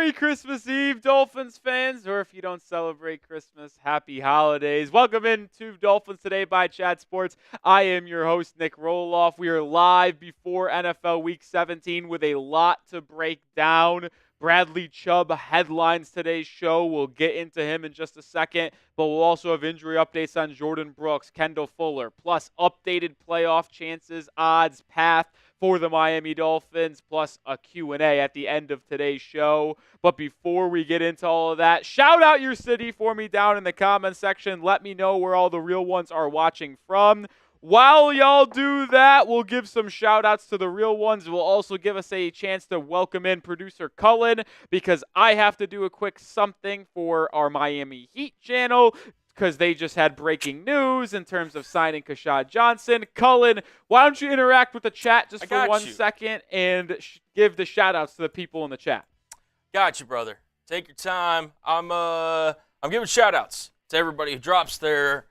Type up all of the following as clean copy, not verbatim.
Merry Christmas Eve, Dolphins fans, or if you don't celebrate Christmas, happy holidays. Welcome into Dolphins Today by Chat Sports. I am your host, Nic Rohloff. We are live before NFL Week 17 with a lot to break down. Bradley Chubb headlines today's show. We'll get into him in just a second, but we'll also have injury updates on Jordyn Brooks, Kendall Fuller, plus updated playoff chances, odds, path for the Miami Dolphins, plus a Q&A at the end of today's show. But before we get into all of that, shout out your city for me down in the comment section. Let me know where all the real ones are watching from. While y'all do that, we'll give some shout-outs to the real ones. We'll also give us a chance to welcome in producer Cullen because I have to do a quick something for our Miami Heat channel because they just had breaking news in terms of signing Kashad Johnson. Cullen, why don't you interact with the chat just for 1 second and give the shout-outs to the people in the chat. Got you, brother. Take your time. I'm giving shout-outs to everybody who drops their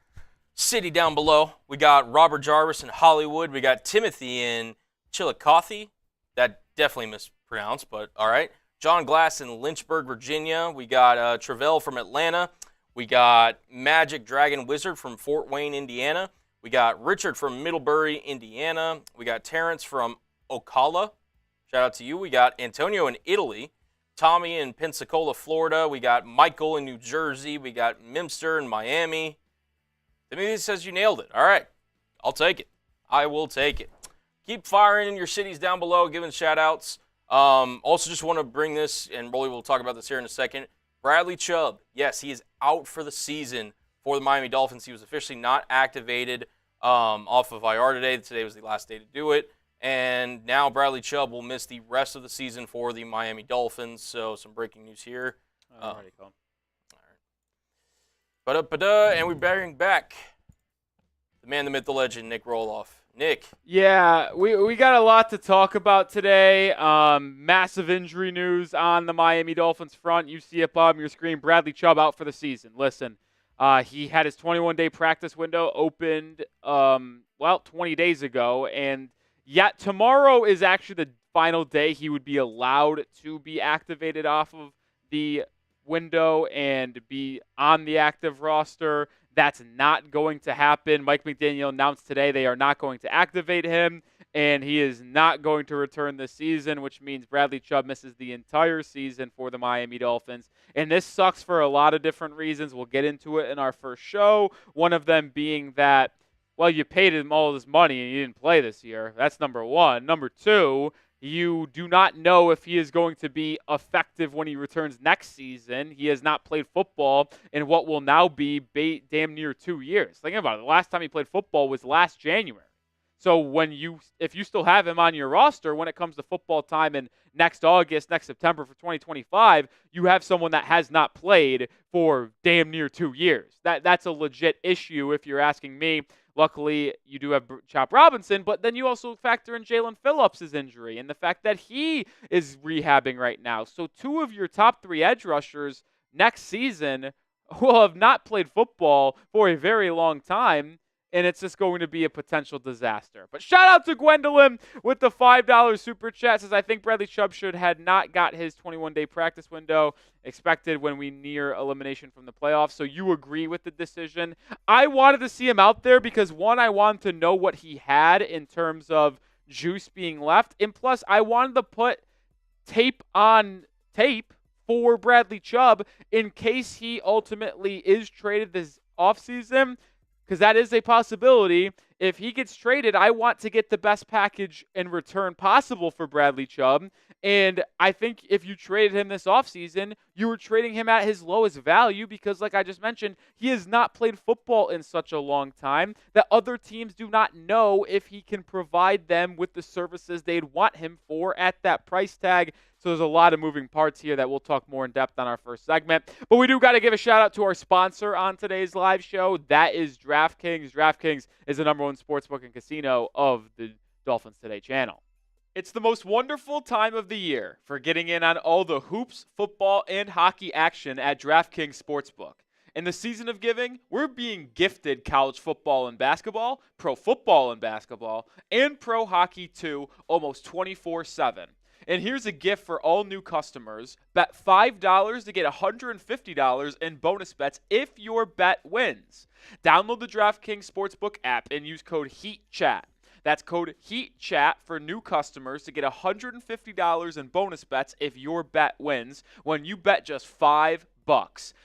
city down below. We got Robert Jarvis in Hollywood. We got Timothy in Chillicothe. That definitely mispronounced, but all right. John Glass in Lynchburg, Virginia. We got Travell from Atlanta. We got Magic Dragon Wizard from Fort Wayne, Indiana. We got Richard from Middlebury, Indiana. We got Terrence from Ocala. Shout out to you. We got Antonio in Italy. Tommy in Pensacola, Florida. We got Michael in New Jersey. We got Mimster in Miami. Timothy says you nailed it. All right. I'll take it. I will take it. Keep firing in your cities down below, giving shout-outs. Also just want to bring this, and Rolly will talk about this here in a second. Bradley Chubb, yes, he is out for the season for the Miami Dolphins. He was officially not activated off of IR today. Today was the last day to do it. And now Bradley Chubb will miss the rest of the season for the Miami Dolphins. So some breaking news here. Alrighty, Colin. And we bring back the man, the myth, the legend, Nic Rohloff. Nick. Yeah, we got a lot to talk about today. Massive injury news on the Miami Dolphins front. You see up on your screen, Bradley Chubb out for the season. Listen, he had his 21-day practice window opened, 20 days ago, and yet tomorrow is actually the final day he would be allowed to be activated off of the window and be on the active roster. That's not going to happen. Mike McDaniel announced today they are not going to activate him, and he is not going to return this season, which means Bradley Chubb misses the entire season for the Miami Dolphins. And this sucks for a lot of different reasons. We'll get into it in our first show, one of them being that, well, you paid him all this money and he didn't play this year. That's number one. Number two, you do not know if he is going to be effective when he returns next season. He has not played football in what will now be damn near 2 years. Think about it. The last time he played football was last January. So if you still have him on your roster when it comes to football time in next August, next September for 2025, you have someone that has not played for damn near 2 years. That's a legit issue if you're asking me. Luckily, you do have Chop Robinson, but then you also factor in Jalen Phillips' injury and the fact that he is rehabbing right now. So 2 of your top 3 edge rushers next season will have not played football for a very long time, and it's just going to be a potential disaster. But shout out to Gwendolyn with the $5 super chat. Says, I think Bradley Chubb had not got his 21-day practice window expected when we near elimination from the playoffs. So you agree with the decision. I wanted to see him out there because, one, I wanted to know what he had in terms of juice being left. And plus, I wanted to put tape on tape for Bradley Chubb in case he ultimately is traded this offseason, because that is a possibility. If he gets traded, I want to get the best package in return possible for Bradley Chubb. And I think if you traded him this offseason, you were trading him at his lowest value because, like I just mentioned, he has not played football in such a long time that other teams do not know if he can provide them with the services they'd want him for at that price tag. So there's a lot of moving parts here that we'll talk more in depth on our first segment. But we do got to give a shout out to our sponsor on today's live show. That is DraftKings. DraftKings is the #1 sportsbook and casino of the Dolphins Today channel. It's the most wonderful time of the year for getting in on all the hoops, football, and hockey action at DraftKings Sportsbook. In the season of giving, we're being gifted college football and basketball, pro football and basketball, and pro hockey too, almost 24/7. And here's a gift for all new customers. Bet $5 to get $150 in bonus bets if your bet wins. Download the DraftKings Sportsbook app and use code HEATCHAT. That's code HEATCHAT for new customers to get $150 in bonus bets if your bet wins when you bet just $5.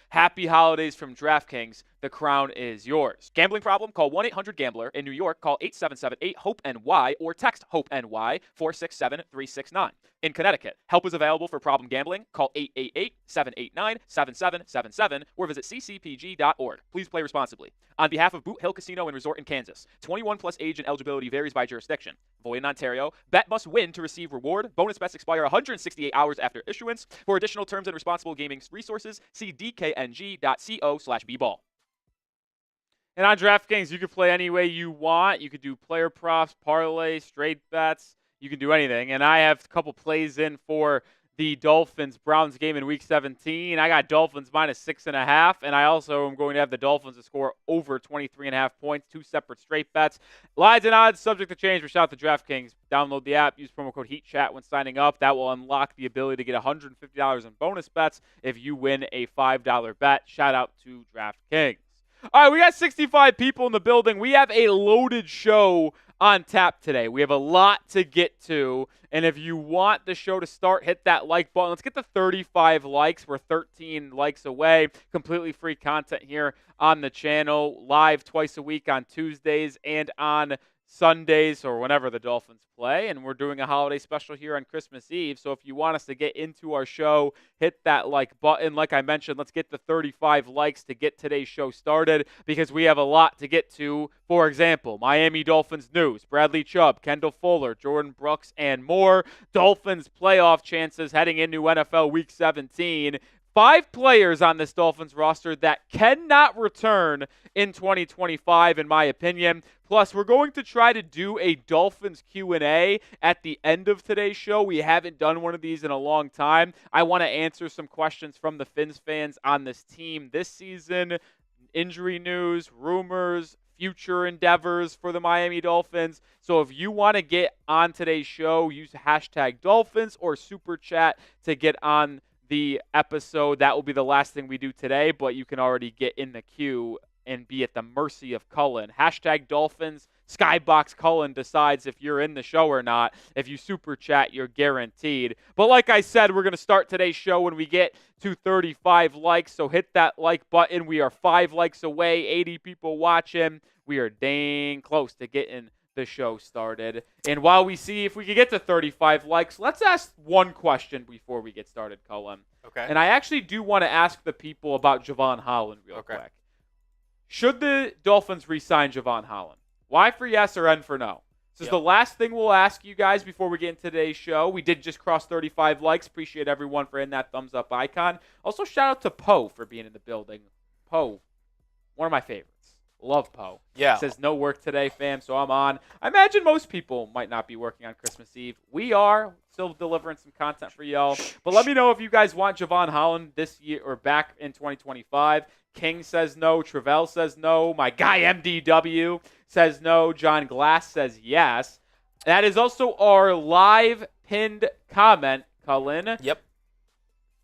Happy holidays from DraftKings. The crown is yours. Gambling problem? Call 1-800-GAMBLER. In New York, call 877-8-HOPE-NY or text HOPE-NY 467-369. In Connecticut, help is available for problem gambling. Call 888-789-7777 or visit ccpg.org. Please play responsibly. On behalf of Boot Hill Casino and Resort in Kansas, 21 plus age and eligibility varies by jurisdiction. Void in Ontario. Bet must win to receive reward. Bonus bets expire 168 hours after issuance. For additional terms and responsible gaming resources, see dkng.co/bball. And on DraftKings, you can play any way you want. You could do player props, parlay, straight bets. You can do anything. And I have a couple plays in for the Dolphins-Browns game in Week 17. I got Dolphins minus 6.5, and I also am going to have the Dolphins to score over 23.5 points, 2 separate straight bets. Lines and odds subject to change. Shout out to DraftKings. Download the app. Use promo code HEATCHAT when signing up. That will unlock the ability to get $150 in bonus bets if you win a $5 bet. Shout out to DraftKings. All right, we got 65 people in the building. We have a loaded show on tap today. We have a lot to get to, and if you want the show to start, hit that like button. Let's get to 35 likes. We're 13 likes away. Completely free content here on the channel, live twice a week on Tuesdays and on Sundays or whenever the Dolphins play, and we're doing a holiday special here on Christmas Eve. So if you want us to get into our show, hit that like button. Like I mentioned, let's get the 35 likes to get today's show started because we have a lot to get to. For example, Miami Dolphins news, Bradley Chubb, Kendall Fuller, Jordyn Brooks, and more. Dolphins playoff chances heading into NFL Week 17. 5 players on this Dolphins roster that cannot return in 2025, in my opinion. Plus, we're going to try to do a Dolphins Q&A at the end of today's show. We haven't done one of these in a long time. I want to answer some questions from the Fins fans on this team this season, injury news, rumors, future endeavors for the Miami Dolphins. So if you want to get on today's show, use hashtag Dolphins or Super Chat to get on the episode. That will be the last thing we do today, but you can already get in the queue and be at the mercy of Cullen. Hashtag Dolphins. Skybox Cullen decides if you're in the show or not. If you super chat, you're guaranteed. But like I said, we're going to start today's show when we get to 35 likes. So hit that like button. We are 5 likes away, 80 people watching. We are dang close to getting the show started. And while we see if we can get to 35 likes, let's ask one question before we get started, Cullen. Okay. And I actually do want to ask the people about Jevon Holland real quick. Should the Dolphins re-sign Jevon Holland? Y for yes or N for no? This is the last thing we'll ask you guys before we get into today's show. We did just cross 35 likes. Appreciate everyone for hitting that thumbs up icon. Also, shout out to Poe for being in the building. Poe, one of my favorites. Love Poe. Yeah. Says no work today, fam, so I'm on. I imagine most people might not be working on Christmas Eve. We are still delivering some content for y'all. But let me know if you guys want Jevon Holland this year or back in 2025. King says no. Travell says no. My guy MDW says no. John Glass says yes. That is also our live pinned comment, Cullen. Yep.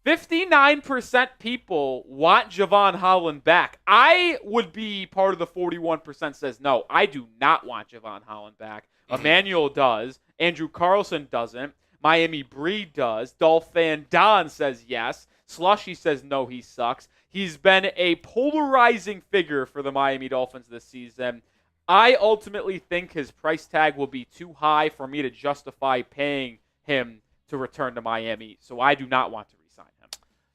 59% people want Jevon Holland back. I would be part of the 41% says no. I do not want Jevon Holland back. Emmanuel does. Andrew Carlson doesn't. Miami Breed does. Dolphin Don says yes. Slushy says no, he sucks. He's been a polarizing figure for the Miami Dolphins this season. I ultimately think his price tag will be too high for me to justify paying him to return to Miami, so I do not want to re-sign him.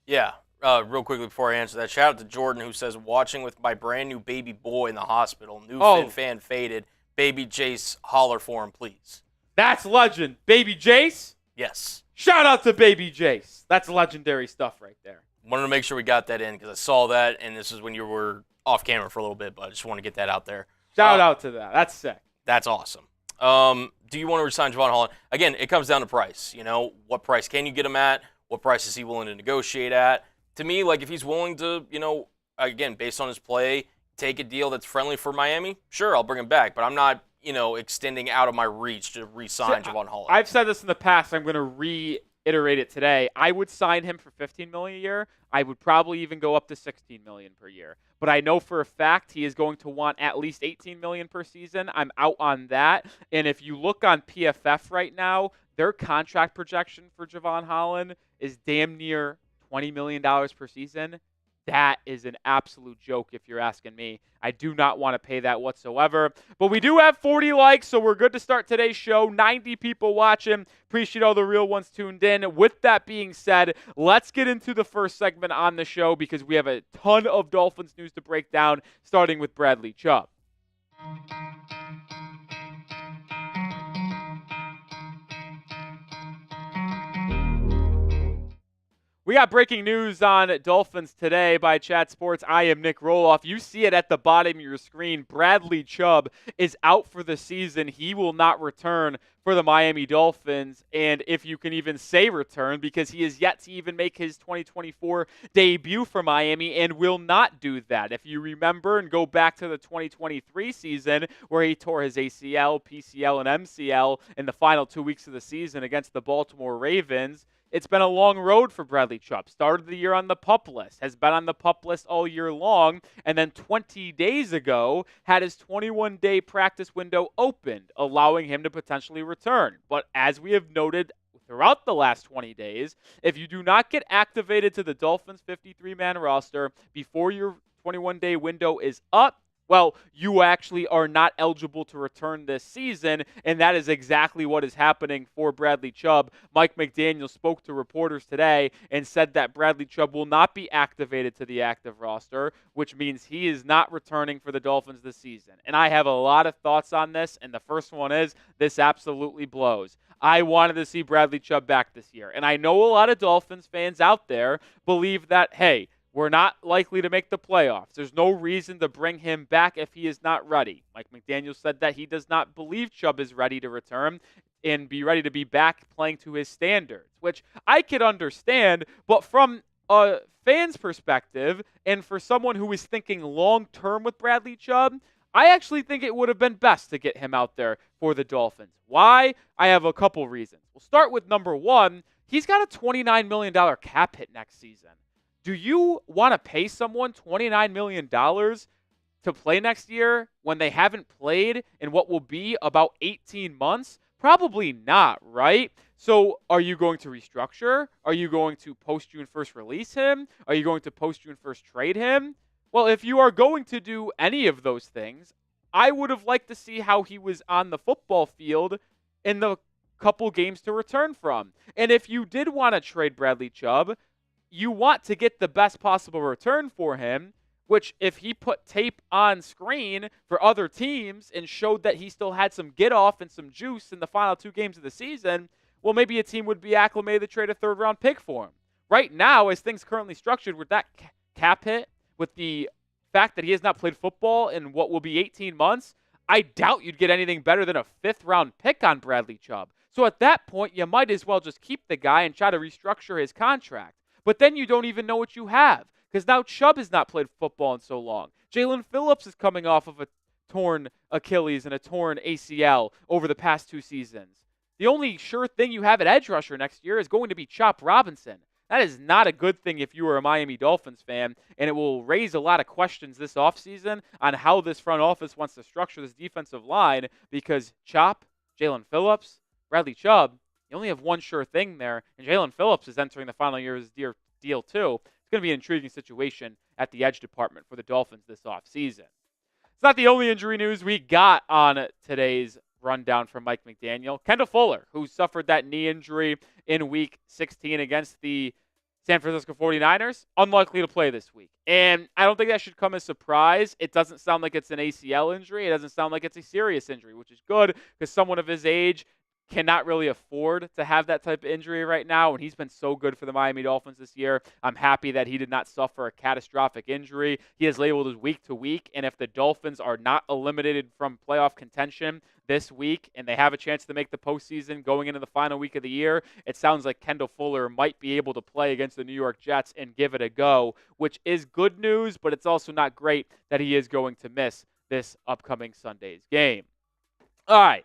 Yeah, real quickly before I answer that, shout out to Jordyn who says, watching with my brand new baby boy in the hospital. New Fin fan faded. Baby Jace, holler for him, please. That's legend. Baby Jace? Yes. Shout out to Baby Jace. That's legendary stuff right there. Wanted to make sure we got that in because I saw that, and this is when you were off camera for a little bit, but I just want to get that out there. Shout out to that. That's sick. That's awesome. Do you want to resign Jevon Holland? Again, it comes down to price. You know, what price can you get him at? What price is he willing to negotiate at? To me, like if he's willing to, you know, again, based on his play, take a deal that's friendly for Miami, sure, I'll bring him back. But I'm not extending out of my reach to re-sign Jevon Holland. I've said this in the past. I'm going to reiterate it today. I would sign him for $15 million a year. I would probably even go up to $16 million per year. But I know for a fact he is going to want at least $18 million per season. I'm out on that. And if you look on PFF right now, their contract projection for Jevon Holland is damn near $20 million per season. That is an absolute joke if you're asking me. I do not want to pay that whatsoever. But we do have 40 likes, so we're good to start today's show. 90 people watching. Appreciate all the real ones tuned in. With that being said, let's get into the first segment on the show because we have a ton of Dolphins news to break down, starting with Bradley Chubb. We got breaking news on Dolphins Today by Chat Sports. I am Nic Rohloff. You see it at the bottom of your screen. Bradley Chubb is out for the season. He will not return for the Miami Dolphins. And if you can even say return, because he is yet to even make his 2024 debut for Miami and will not do that. If you remember and go back to the 2023 season where he tore his ACL, PCL, and MCL in the final 2 weeks of the season against the Baltimore Ravens, it's been a long road for Bradley Chubb. Started the year on the PUP list, has been on the PUP list all year long, and then 20 days ago had his 21-day practice window opened, allowing him to potentially return. But as we have noted throughout the last 20 days, if you do not get activated to the Dolphins 53-man roster before your 21-day window is up, well, you actually are not eligible to return this season, and that is exactly what is happening for Bradley Chubb. Mike McDaniel spoke to reporters today and said that Bradley Chubb will not be activated to the active roster, which means he is not returning for the Dolphins this season. And I have a lot of thoughts on this, and the first one is this absolutely blows. I wanted to see Bradley Chubb back this year, and I know a lot of Dolphins fans out there believe that, hey, we're not likely to make the playoffs. There's no reason to bring him back if he is not ready. Mike McDaniel said that he does not believe Chubb is ready to return and be ready to be back playing to his standards, which I could understand. But from a fan's perspective and for someone who is thinking long-term with Bradley Chubb, I actually think it would have been best to get him out there for the Dolphins. Why? I have a couple reasons. We'll start with number one. He's got a $29 million cap hit next season. Do you want to pay someone $29 million to play next year when they haven't played in what will be about 18 months? Probably not, right? So are you going to restructure? Are you going to post-June 1st release him? Are you going to post-June 1st trade him? Well, if you are going to do any of those things, I would have liked to see how he was on the football field in the couple games to return from. And if you did want to trade Bradley Chubb, you want to get the best possible return for him, which if he put tape on screen for other teams and showed that he still had some get off and some juice in the final 2 games of the season, well, maybe a team would be acclimated to trade a 3rd-round pick for him. Right now, as things currently structured with that cap hit, with the fact that he has not played football in what will be 18 months, I doubt you'd get anything better than a 5th-round pick on Bradley Chubb. So at that point, you might as well just keep the guy and try to restructure his contract. But then you don't even know what you have because now Chubb has not played football in so long. Jalen Phillips is coming off of a torn Achilles and a torn ACL over the past 2 seasons. The only sure thing you have at edge rusher next year is going to be Chop Robinson. That is not a good thing if you are a Miami Dolphins fan, and it will raise a lot of questions this offseason on how this front office wants to structure this defensive line because Chop, Jalen Phillips, Bradley Chubb, you only have one sure thing there, and Jalen Phillips is entering the final year of his deal too. It's going to be an intriguing situation at the edge department for the Dolphins this offseason. It's not the only injury news we got on today's rundown from Mike McDaniel. Kendall Fuller, who suffered that knee injury in Week 16 against the San Francisco 49ers, unlikely to play this week. And I don't think that should come as a surprise. It doesn't sound like it's an ACL injury. It doesn't sound like it's a serious injury, which is good because someone of his age cannot really afford to have that type of injury right now, and he's been so good for the Miami Dolphins this year. I'm happy that he did not suffer a catastrophic injury. He is labeled as week to week, and if the Dolphins are not eliminated from playoff contention this week and they have a chance to make the postseason going into the final week of the year, it sounds like Kendall Fuller might be able to play against the New York Jets and give it a go, which is good news, but it's also not great that he is going to miss this upcoming Sunday's game. All right.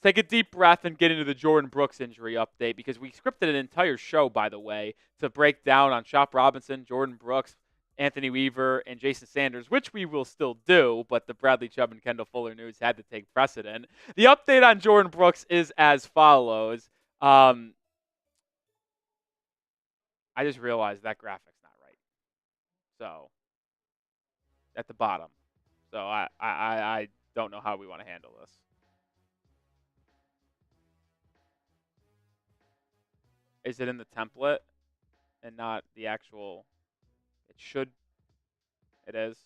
Take a deep breath and get into the Jordyn Brooks injury update because we scripted an entire show, by the way, to break down on Chop Robinson, Jordyn Brooks, Anthony Weaver, and Jason Sanders, which we will still do, but the Bradley Chubb and Kendall Fuller news had to take precedent. The update on Jordyn Brooks is as follows. I just realized that graphic's not right. So, at the bottom. So, I don't know how we want to handle this. Is it in the template and not the actual? It should. It is.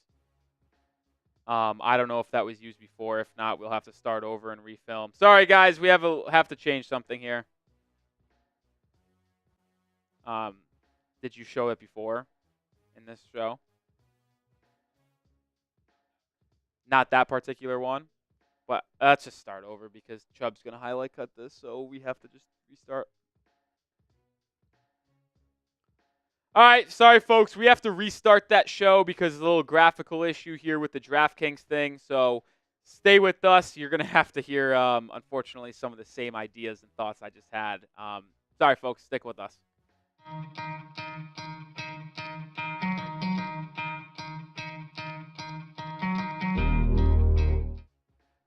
I don't know if that was used before. If not, we'll have to start over and refilm. Sorry, guys. We have to change something here. Did you show it before in this show? Not that particular one. But let's just start over because Chubb's going to highlight cut this, so we have to just restart. All right, sorry, folks. We have to restart that show because of a little graphical issue here with the DraftKings thing. So stay with us. You're going to have to hear, unfortunately, some of the same ideas and thoughts I just had. Sorry, folks. Stick with us.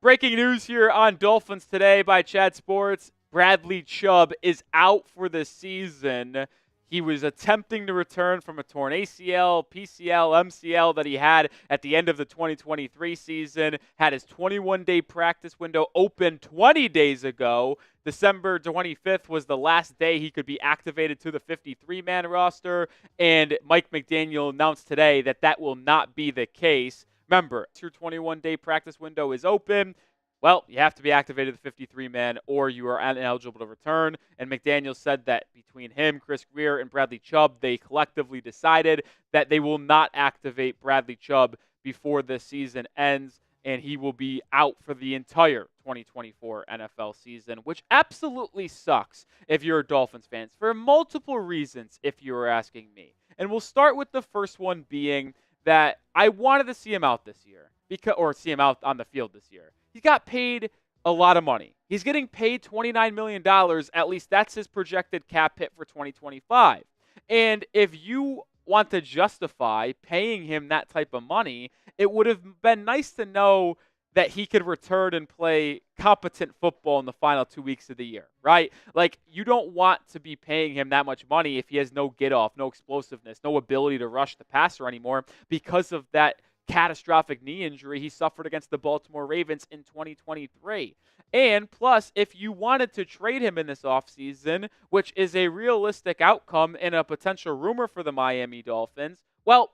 Breaking news here on Dolphins Today by Chad Sports. Bradley Chubb is out for the season. He was attempting to return from a torn ACL, PCL, MCL that he had at the end of the 2023 season. Had his 21-day practice window open 20 days ago. December 25th was the last day he could be activated to the 53-man roster. And Mike McDaniel announced today that that will not be the case. Remember, your 21-day practice window is open. Well, you have to be activated to the 53-man or you are ineligible to return. And McDaniel said that between him, Chris Greer, and Bradley Chubb, they collectively decided that they will not activate Bradley Chubb before the season ends, and he will be out for the entire 2024 NFL season, which absolutely sucks if you're a Dolphins fan for multiple reasons, if you were asking me. And we'll start with the first one being that I wanted to see him out this year, or see him out on the field this year. He's got paid a lot of money. He's getting paid $29 million. At least that's his projected cap hit for 2025. And if you want to justify paying him that type of money, it would have been nice to know that he could return and play competent football in the final 2 weeks of the year, right? Like, you don't want to be paying him that much money if he has no get-off, no explosiveness, no ability to rush the passer anymore because of that catastrophic knee injury he suffered against the Baltimore Ravens in 2023. And plus, if you wanted to trade him in this offseason, which is a realistic outcome and a potential rumor for the Miami Dolphins, well,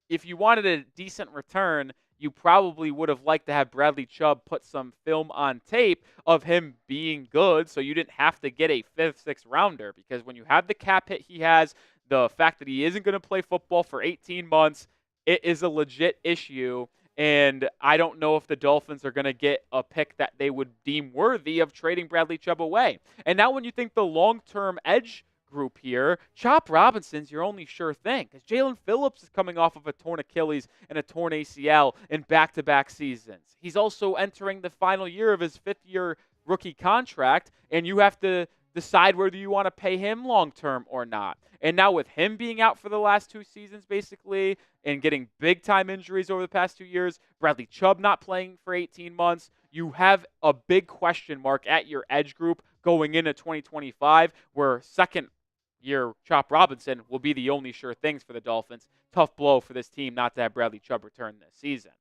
if you wanted a decent return, you probably would have liked to have Bradley Chubb put some film on tape of him being good so you didn't have to get a 5th, 6th rounder. Because when you have the cap hit he has, the fact that he isn't going to play football for 18 months, it is a legit issue. And I don't know if the Dolphins are going to get a pick that they would deem worthy of trading Bradley Chubb away. And now when you think the long-term edge group here, Chop Robinson's your only sure thing because Jalen Phillips is coming off of a torn Achilles and a torn ACL in back-to-back seasons. He's also entering the final year of his 5th-year rookie contract, and you have to decide whether you want to pay him long-term or not. And now with him being out for the last 2 seasons, basically, and getting big-time injuries over the past 2 years, Bradley Chubb not playing for 18 months, you have a big question mark at your edge group going into 2025, where second-year Chop Robinson will be the only sure things for the Dolphins. Tough blow for this team not to have Bradley Chubb return this season.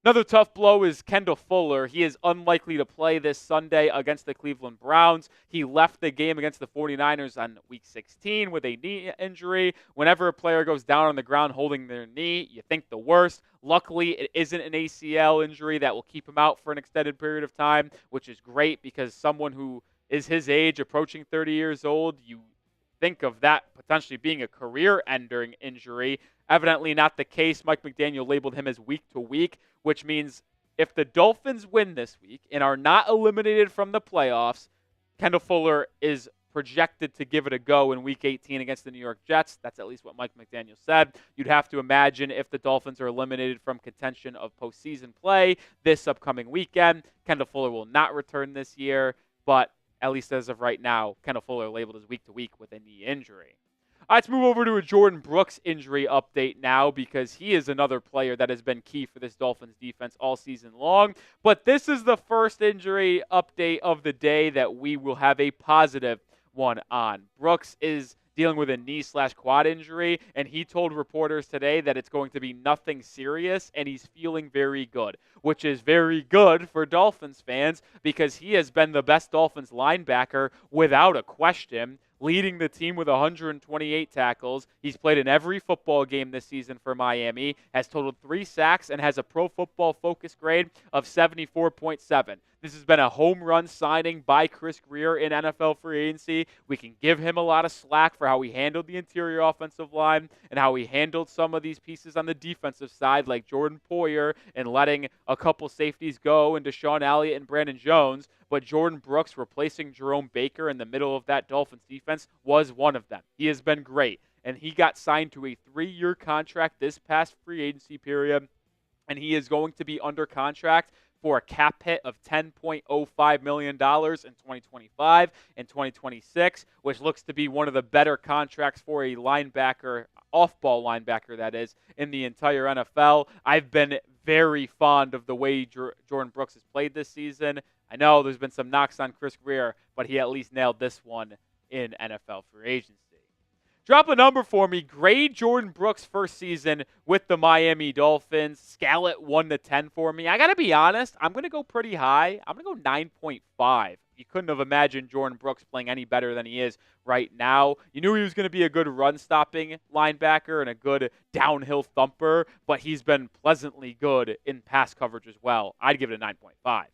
Another tough blow is Kendall Fuller. He is unlikely to play this Sunday against the Cleveland Browns. He left the game against the 49ers on Week 16 with a knee injury. Whenever a player goes down on the ground holding their knee, you think the worst. Luckily, it isn't an ACL injury that will keep him out for an extended period of time, which is great because someone who is his age, approaching 30 years old, you think of that potentially being a career-ending injury. Evidently not the case. Mike McDaniel labeled him as week-to-week, which means if the Dolphins win this week and are not eliminated from the playoffs, Kendall Fuller is projected to give it a go in Week 18 against the New York Jets. That's at least what Mike McDaniel said. You'd have to imagine if the Dolphins are eliminated from contention of postseason play this upcoming weekend, Kendall Fuller will not return this year, but at least as of right now, Kendall Fuller labeled as week-to-week with a knee injury. All right, let's move over to a Jordyn Brooks injury update now because he is another player that has been key for this Dolphins defense all season long. But this is the first injury update of the day that we will have a positive one on. Brooks is dealing with a knee/quad injury, and he told reporters today that it's going to be nothing serious, and he's feeling very good, which is very good for Dolphins fans because he has been the best Dolphins linebacker without a question, leading the team with 128 tackles. He's played in every football game this season for Miami, has totaled 3 sacks, and has a Pro Football Focus grade of 74.7. This has been a home run signing by Chris Grier in NFL free agency. We can give him a lot of slack for how he handled the interior offensive line and how he handled some of these pieces on the defensive side like Jordan Poyer and letting a couple safeties go into Deshaun Elliott and Brandon Jones. But Jordyn Brooks replacing Jerome Baker in the middle of that Dolphins defense was one of them. He has been great, and he got signed to a 3-year contract this past free agency period, and he is going to be under contract for a cap hit of $10.05 million in 2025 and 2026, which looks to be one of the better contracts for a linebacker, off-ball linebacker that is, in the entire NFL. I've been very fond of the way Jordyn Brooks has played this season. I know there's been some knocks on Chris Grier, but he at least nailed this one in NFL free agency. Drop a number for me. Grade Jordyn Brooks' first season with the Miami Dolphins. Scale it 1 to 10 for me. I got to be honest, I'm going to go pretty high. I'm going to go 9.5. You couldn't have imagined Jordyn Brooks playing any better than he is right now. You knew he was going to be a good run-stopping linebacker and a good downhill thumper, but he's been pleasantly good in pass coverage as well. I'd give it a 9.5.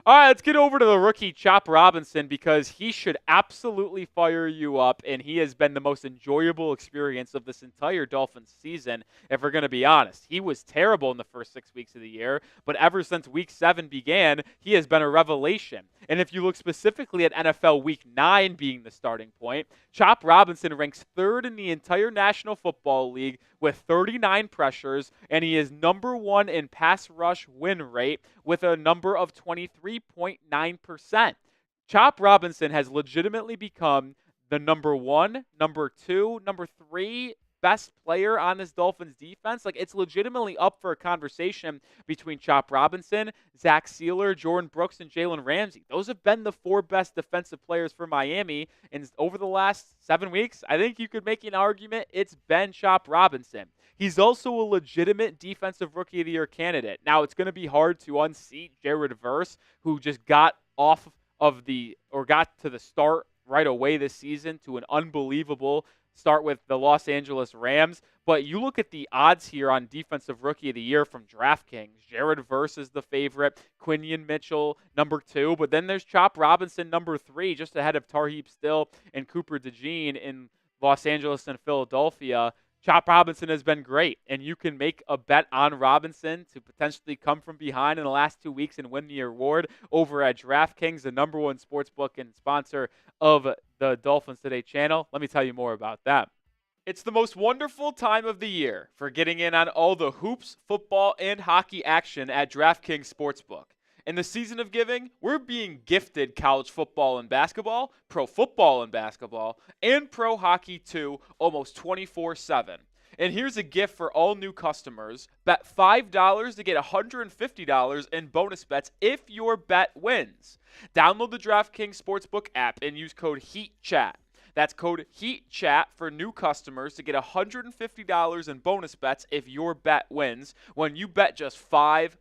All right, let's get over to the rookie Chop Robinson because he should absolutely fire you up, and he has been the most enjoyable experience of this entire Dolphins season, if we're going to be honest. He was terrible in the first 6 weeks of the year, but ever since Week 7 began, he has been a revelation. And if you look specifically at NFL Week 9 being the starting point, Chop Robinson ranks 3rd in the entire National Football League with 39 pressures, and he is number 1 in pass rush win rate with a number of 23.9%. Chop Robinson has legitimately become the number 1, number 2, number 3 best player on this Dolphins defense. Like, it's legitimately up for a conversation between Chop Robinson, Zach Sealer, Jordyn Brooks, and Jalen Ramsey. Those have been the 4 best defensive players for Miami. And over the last 7 weeks, I think you could make an argument it's been Chop Robinson. He's also a legitimate Defensive Rookie of the Year candidate. Now, it's going to be hard to unseat Jared Verse, who just got to the start right away this season to an unbelievable start with the Los Angeles Rams. But you look at the odds here on Defensive Rookie of the Year from DraftKings. Jared Verse is the favorite. Quinion Mitchell, number 2. But then there's Chop Robinson, number 3, just ahead of Tarheeb Still and Cooper DeJean in Los Angeles and Philadelphia. Chop Robinson has been great, and you can make a bet on Robinson to potentially come from behind in the last 2 weeks and win the award over at DraftKings, the number 1 sportsbook and sponsor of the Dolphins Today channel. Let me tell you more about that. It's the most wonderful time of the year for getting in on all the hoops, football, and hockey action at DraftKings Sportsbook. In the season of giving, we're being gifted college football and basketball, pro football and basketball, and pro hockey too, almost 24/7. And here's a gift for all new customers. Bet $5 to get $150 in bonus bets if your bet wins. Download the DraftKings Sportsbook app and use code HEATCHAT. That's code HEATCHAT for new customers to get $150 in bonus bets if your bet wins when you bet just $5.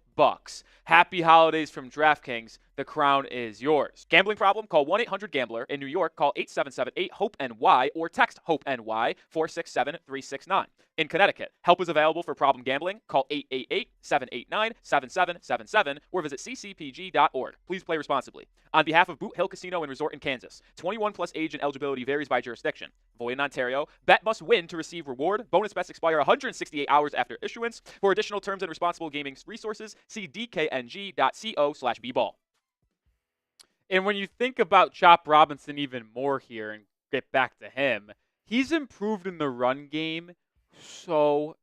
Happy holidays from DraftKings. The crown is yours. Gambling problem? Call 1-800-GAMBLER. In New York, call 877-8-HOPE-NY or text HOPE-NY 467-369. In Connecticut, help is available for problem gambling. Call 888-789-7777 or visit ccpg.org. Please play responsibly. On behalf of Boot Hill Casino and Resort in Kansas, 21 plus age and eligibility varies by jurisdiction. Void in Ontario. Bet must win to receive reward. Bonus bets expire 168 hours after issuance. For additional terms and responsible gaming resources, see dkng.co/bball. And when you think about Chop Robinson even more here and get back to him, he's improved in the run game so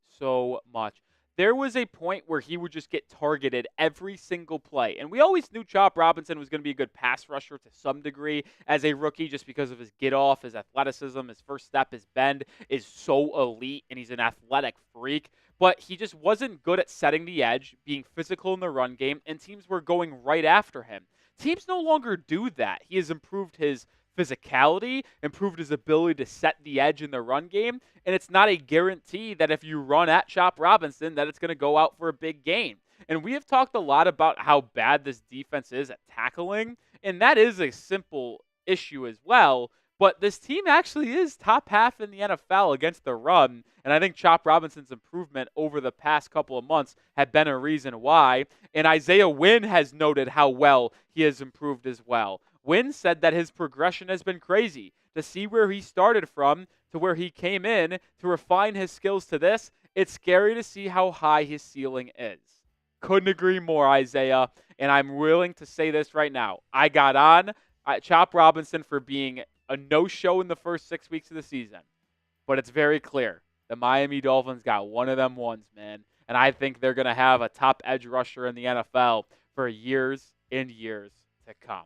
much. There was a point where he would just get targeted every single play. And we always knew Chop Robinson was going to be a good pass rusher to some degree as a rookie just because of his get off, his athleticism, his first step, his bend is so elite, and he's an athletic freak. But he just wasn't good at setting the edge, being physical in the run game, and teams were going right after him. Teams no longer do that. He has improved his physicality, improved his ability to set the edge in the run game, and it's not a guarantee that if you run at Chop Robinson that it's going to go out for a big gain. And we have talked a lot about how bad this defense is at tackling, and that is a simple issue as well. But this team actually is top half in the NFL against the run, and I think Chop Robinson's improvement over the past couple of months have been a reason why. And Isaiah Wynn has noted how well he has improved as well. Wynn said that his progression has been crazy. To see where he started from to where he came in to refine his skills to this, it's scary to see how high his ceiling is. Couldn't agree more, Isaiah. And I'm willing to say this right now. I got on Chop Robinson for being a no-show in the first 6 weeks of the season. But it's very clear. The Miami Dolphins got one of them ones, man. And I think they're going to have a top edge rusher in the NFL for years and years to come.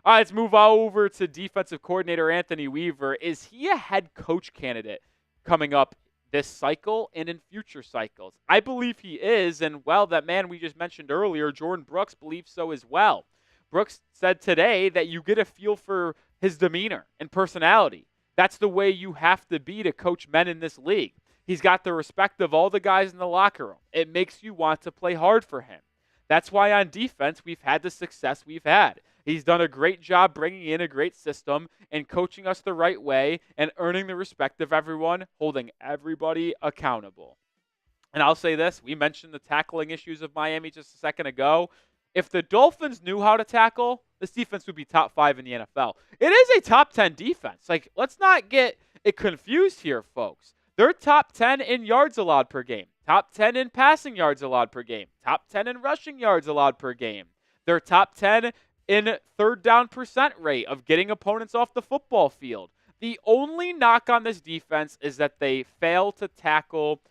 All right, let's move over to defensive coordinator Anthony Weaver. Is he a head coach candidate coming up this cycle and in future cycles? I believe he is, and, well, that man we just mentioned earlier, Jordyn Brooks, believes so as well. Brooks said today that you get a feel for his demeanor and personality. That's the way you have to be to coach men in this league. He's got the respect of all the guys in the locker room. It makes you want to play hard for him. That's why on defense we've had the success we've had. He's done a great job bringing in a great system and coaching us the right way and earning the respect of everyone, holding everybody accountable. And I'll say this, we mentioned the tackling issues of Miami just a second ago. If the Dolphins knew how to tackle, this defense would be top 5 in the NFL. It is a top 10 defense. Like, let's not get it confused here, folks. They're top 10 in yards allowed per game, top 10 in passing yards allowed per game, top 10 in rushing yards allowed per game. They're top 10 in third down percent rate of getting opponents off the football field. The only knock on this defense is that they fail to tackle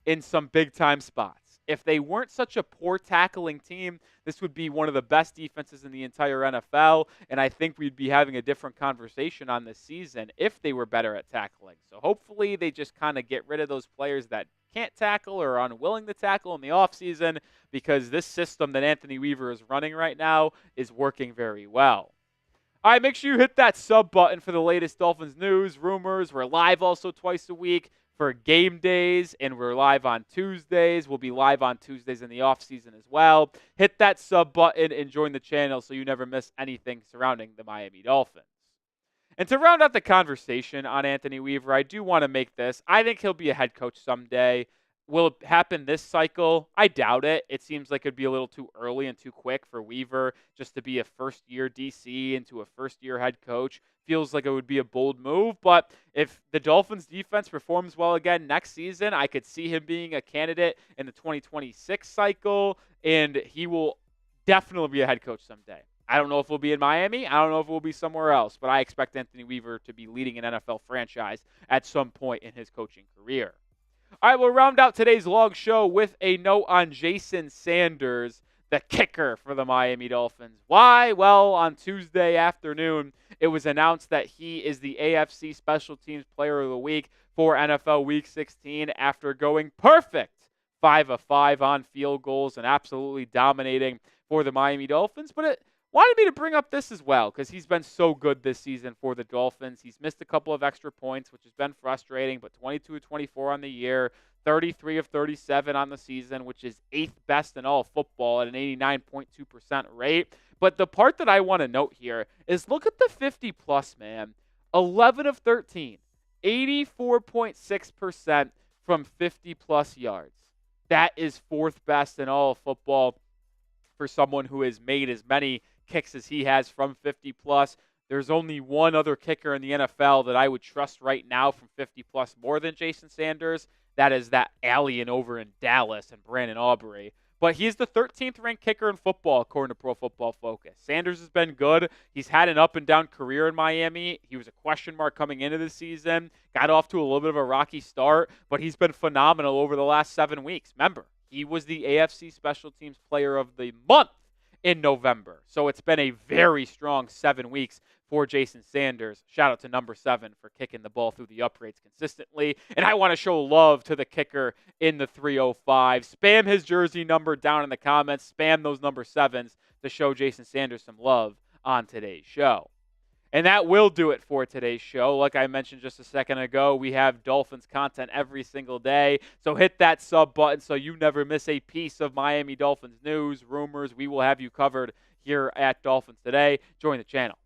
in some big-time spots. If they weren't such a poor tackling team, this would be one of the best defenses in the entire NFL, and I think we'd be having a different conversation on this season if they were better at tackling. So hopefully they just kind of get rid of those players that can't tackle or are unwilling to tackle in the offseason, because this system that Anthony Weaver is running right now is working very well. All right, make sure you hit that sub button for the latest Dolphins news, rumors. We're live also twice a week for game days, and we're live on Tuesdays. We'll be live on Tuesdays in the offseason as well. Hit that sub button and join the channel so you never miss anything surrounding the Miami Dolphins. And to round out the conversation on Anthony Weaver, I do want to make this. I think he'll be a head coach someday. Will it happen this cycle? I doubt it. It seems like it'd be a little too early and too quick for Weaver just to be a first-year DC into a first-year head coach. Feels like it would be a bold move, but if the Dolphins defense performs well again next season, I could see him being a candidate in the 2026 cycle, and he will definitely be a head coach someday. I don't know if we'll be in Miami. I don't know if we'll be somewhere else, but I expect Anthony Weaver to be leading an NFL franchise at some point in his coaching career. All right, we'll round out today's long show with a note on Jason Sanders, the kicker for the Miami Dolphins. Why? Well, on Tuesday afternoon, it was announced that he is the AFC Special Teams Player of the Week for NFL Week 16 after going perfect 5 of 5 on field goals and absolutely dominating for the Miami Dolphins. But it wanted me to bring up this as well because he's been so good this season for the Dolphins. He's missed a couple of extra points, which has been frustrating, but 22 of 24 on the year, 33 of 37 on the season, which is 8th best in all football at an 89.2% rate. But the part that I want to note here is look at the 50-plus, man. 11 of 13, 84.6% from 50-plus yards. That is 4th best in all of football for someone who has made as many kicks as he has from 50-plus. There's only one other kicker in the NFL that I would trust right now from 50-plus more than Jason Sanders. That is that alien over in Dallas and Brandon Aubrey. but he's the 13th ranked kicker in football, according to Pro Football Focus. Sanders has been good. He's had an up and down career in Miami. He was a question mark coming into the season, got off to a little bit of a rocky start, but he's been phenomenal over the last 7 weeks. Remember, he was the AFC Special Teams Player of the Month in November. So it's been a very strong 7 weeks for Jason Sanders. Shout out to number 7 for kicking the ball through the uprights consistently. And I want to show love to the kicker in the 305. Spam his jersey number down in the comments. Spam those number 7s to show Jason Sanders some love on today's show. And that will do it for today's show. Like I mentioned just a second ago, we have Dolphins content every single day. So hit that sub button so you never miss a piece of Miami Dolphins news, rumors. We will have you covered here at Dolphins Today. Join the channel.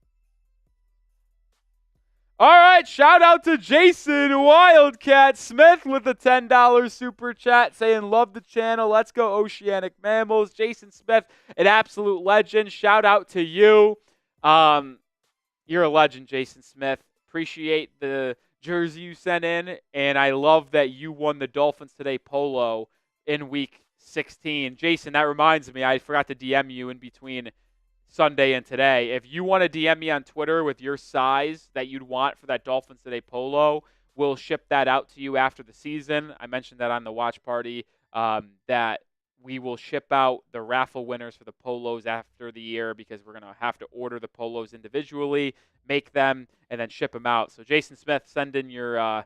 All right, shout out to Jason Wildcat Smith with a $10 super chat saying, love the channel. Let's go Oceanic Mammals. Jason Smith, an absolute legend. Shout out to you. You're a legend, Jason Smith. Appreciate the jersey you sent in, and I love that you won the Dolphins Today polo in Week 16. Jason, that reminds me, I forgot to DM you in between Sunday and today. If you want to DM me on Twitter with your size that you'd want for that Dolphins Today polo, we'll ship that out to you after the season. I mentioned that on the watch party, that we will ship out the raffle winners for the polos after the year because we're going to have to order the polos individually, make them, and then ship them out. So Jason Smith, send in your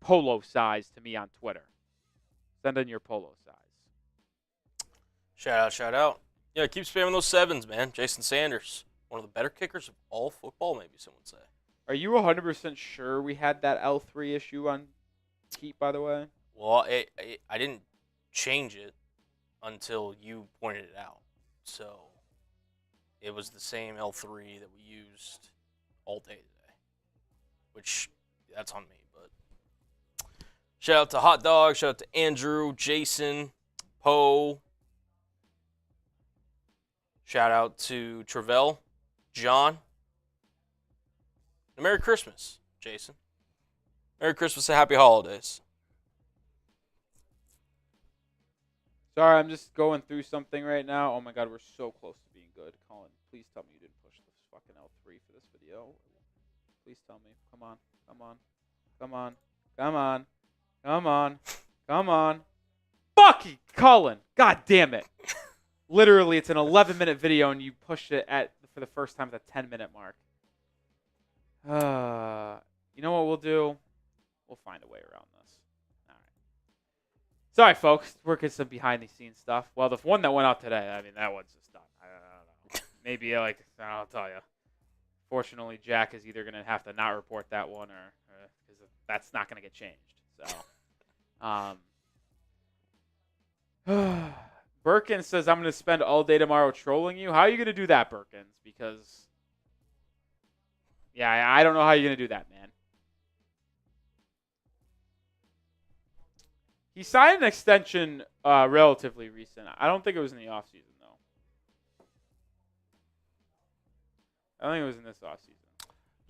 polo size to me on Twitter. Send in your polo size. Shout out. Yeah, keep spamming those 7s, man. Jason Sanders, one of the better kickers of all football, maybe some would say. Are you 100% sure we had that L3 issue on Keep, by the way? Well, I didn't change it until you pointed it out. So it was the same L3 that we used all day today, which that's on me. But shout out to Hot Dog, shout out to Andrew, Jason, Poe. Shout out to Travell, John. And Merry Christmas, Jason. Merry Christmas and Happy Holidays. Sorry, I'm just going through something right now. Oh my God, we're so close to being good. Colin, please tell me you didn't push this fucking L3 for this video. Please tell me. Come on. Come on. Come on. Come on. Come on. Come on. Fucking Colin. God damn it. Literally, it's an 11-minute video, and you pushed it for the first time at the 10-minute mark. You know what we'll do? We'll find a way around this. All right. Sorry, folks. Working some behind-the-scenes stuff. Well, the one that went out today, I mean, that one's just done. I don't know. Maybe, I'll tell you. Fortunately, Jack is either going to have to not report that one or because that's not going to get changed. So, Birkins says, I'm going to spend all day tomorrow trolling you. How are you going to do that, Birkins? Because, yeah, I don't know how you're going to do that, man. He signed an extension relatively recent. I don't think it was in the offseason, though. I don't think it was in this offseason.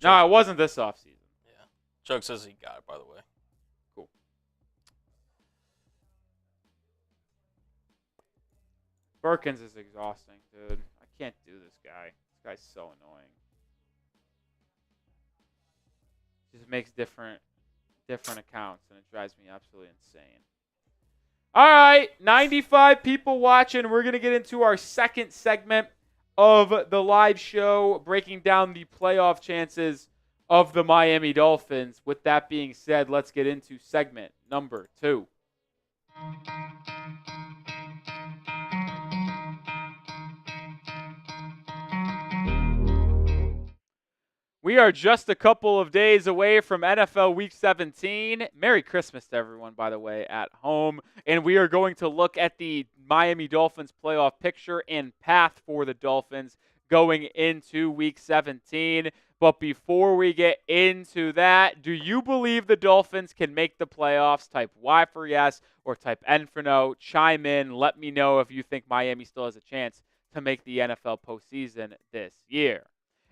No, it wasn't this offseason. Yeah. Chuck says he got it, by the way. Cool. Birkins is exhausting, dude. I can't do this guy. This guy's so annoying. Just makes different accounts, and it drives me absolutely insane. All right, 95 people watching. We're going to get into our second segment of the live show, breaking down the playoff chances of the Miami Dolphins. With that being said, let's get into segment number 2. We are just a couple of days away from NFL Week 17. Merry Christmas to everyone, by the way, at home. And we are going to look at the Miami Dolphins playoff picture and path for the Dolphins going into Week 17. But before we get into that, do you believe the Dolphins can make the playoffs? Type Y for yes or type N for no. Chime in. Let me know if you think Miami still has a chance to make the NFL postseason this year.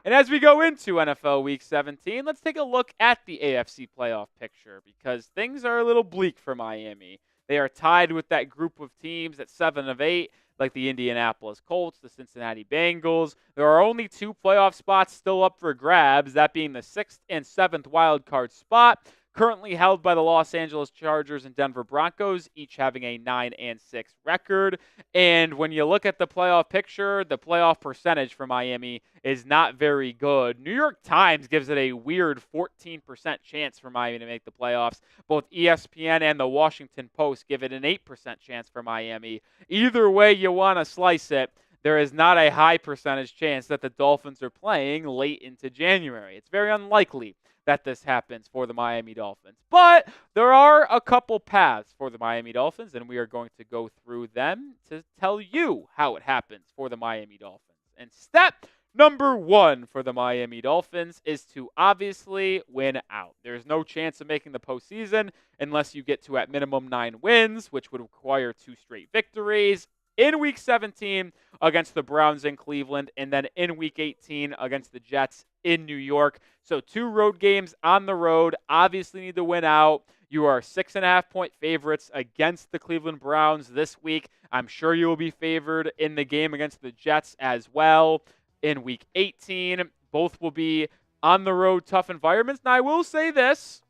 And as we go into NFL Week 17, let's take a look at the AFC playoff picture because things are a little bleak for Miami. They are tied with that group of teams at 7 of 8 like the Indianapolis Colts, the Cincinnati Bengals. There are only 2 playoff spots still up for grabs, that being the 6th and 7th wild card spot, currently held by the Los Angeles Chargers and Denver Broncos, each having a 9-6 record. And when you look at the playoff picture, the playoff percentage for Miami is not very good. New York Times gives it a weird 14% chance for Miami to make the playoffs. Both ESPN and the Washington Post give it an 8% chance for Miami. Either way you want to slice it, there is not a high percentage chance that the Dolphins are playing late into January. It's very unlikely that this happens for the Miami Dolphins. But there are a couple paths for the Miami Dolphins, and we are going to go through them to tell you how it happens for the Miami Dolphins. And step number 1 for the Miami Dolphins is to obviously win out. There's no chance of making the postseason unless you get to at minimum 9 wins, which would require 2 straight victories in Week 17 against the Browns in Cleveland, and then in Week 18 against the Jets in New York. So 2 road games on the road. Obviously need to win out. You are 6.5-point favorites against the Cleveland Browns this week. I'm sure you will be favored in the game against the Jets as well in Week 18. Both will be on the road, tough environments. Now, I will say this.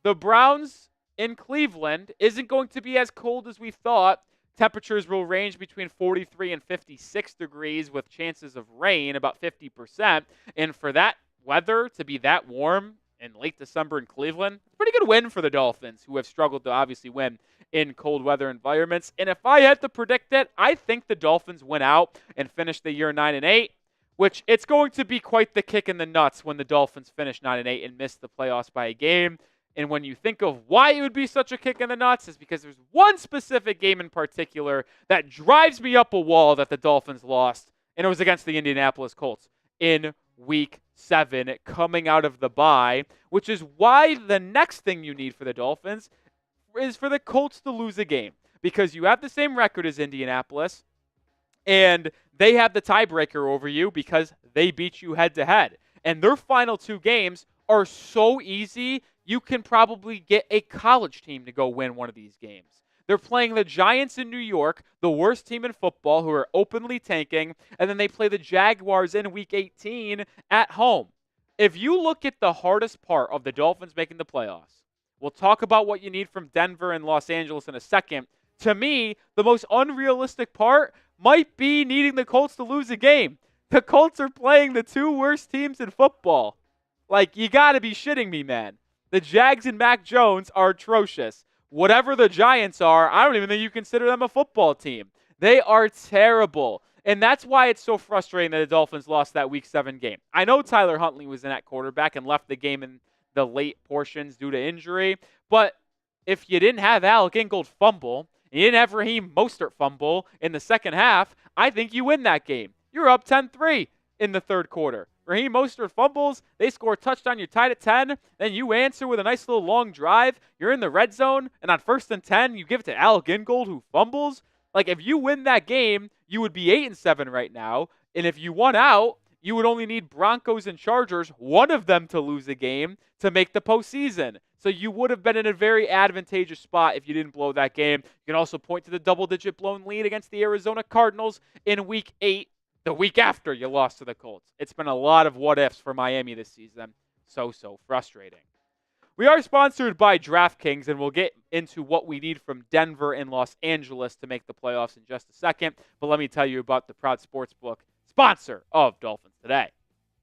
The Browns in Cleveland isn't going to be as cold as we thought. Temperatures will range between 43 and 56 degrees with chances of rain, about 50%. And for that weather to be that warm in late December in Cleveland, pretty good win for the Dolphins, who have struggled to obviously win in cold weather environments. And if I had to predict it, I think the Dolphins win out and finish the year 9-8, which it's going to be quite the kick in the nuts when the Dolphins finish 9-8 and miss the playoffs by a game. And when you think of why it would be such a kick in the nuts, is because there's one specific game in particular that drives me up a wall that the Dolphins lost, and it was against the Indianapolis Colts in Week 7 coming out of the bye, which is why the next thing you need for the Dolphins is for the Colts to lose a game, because you have the same record as Indianapolis, and they have the tiebreaker over you because they beat you head-to-head. And their final 2 games are so easy, you can probably get a college team to go win one of these games. They're playing the Giants in New York, the worst team in football, who are openly tanking, and then they play the Jaguars in Week 18 at home. If you look at the hardest part of the Dolphins making the playoffs, we'll talk about what you need from Denver and Los Angeles in a second. To me, the most unrealistic part might be needing the Colts to lose a game. The Colts are playing the 2 worst teams in football. Like, you got to be shitting me, man. The Jags and Mac Jones are atrocious. Whatever the Giants are, I don't even think you consider them a football team. They are terrible. And that's why it's so frustrating that the Dolphins lost that Week 7 game. I know Tyler Huntley was in at quarterback and left the game in the late portions due to injury, but if you didn't have Alec Ingold fumble, and you didn't have Raheem Mostert fumble in the second half, I think you win that game. You're up 10-3 in the third quarter. Raheem Mostert fumbles, they score a touchdown, you're tied at 10, then you answer with a nice little long drive, you're in the red zone, and on 1st and 10, you give it to Alec Ingold, who fumbles. Like, if you win that game, you would be 8-7 right now, and if you won out, you would only need Broncos and Chargers, one of them to lose a game, to make the postseason. So you would have been in a very advantageous spot if you didn't blow that game. You can also point to the double-digit blown lead against the Arizona Cardinals in Week 8, the week after you lost to the Colts. It's been a lot of what-ifs for Miami this season. So frustrating. We are sponsored by DraftKings, and we'll get into what we need from Denver and Los Angeles to make the playoffs in just a second. But let me tell you about the proud sportsbook sponsor of Dolphins Today.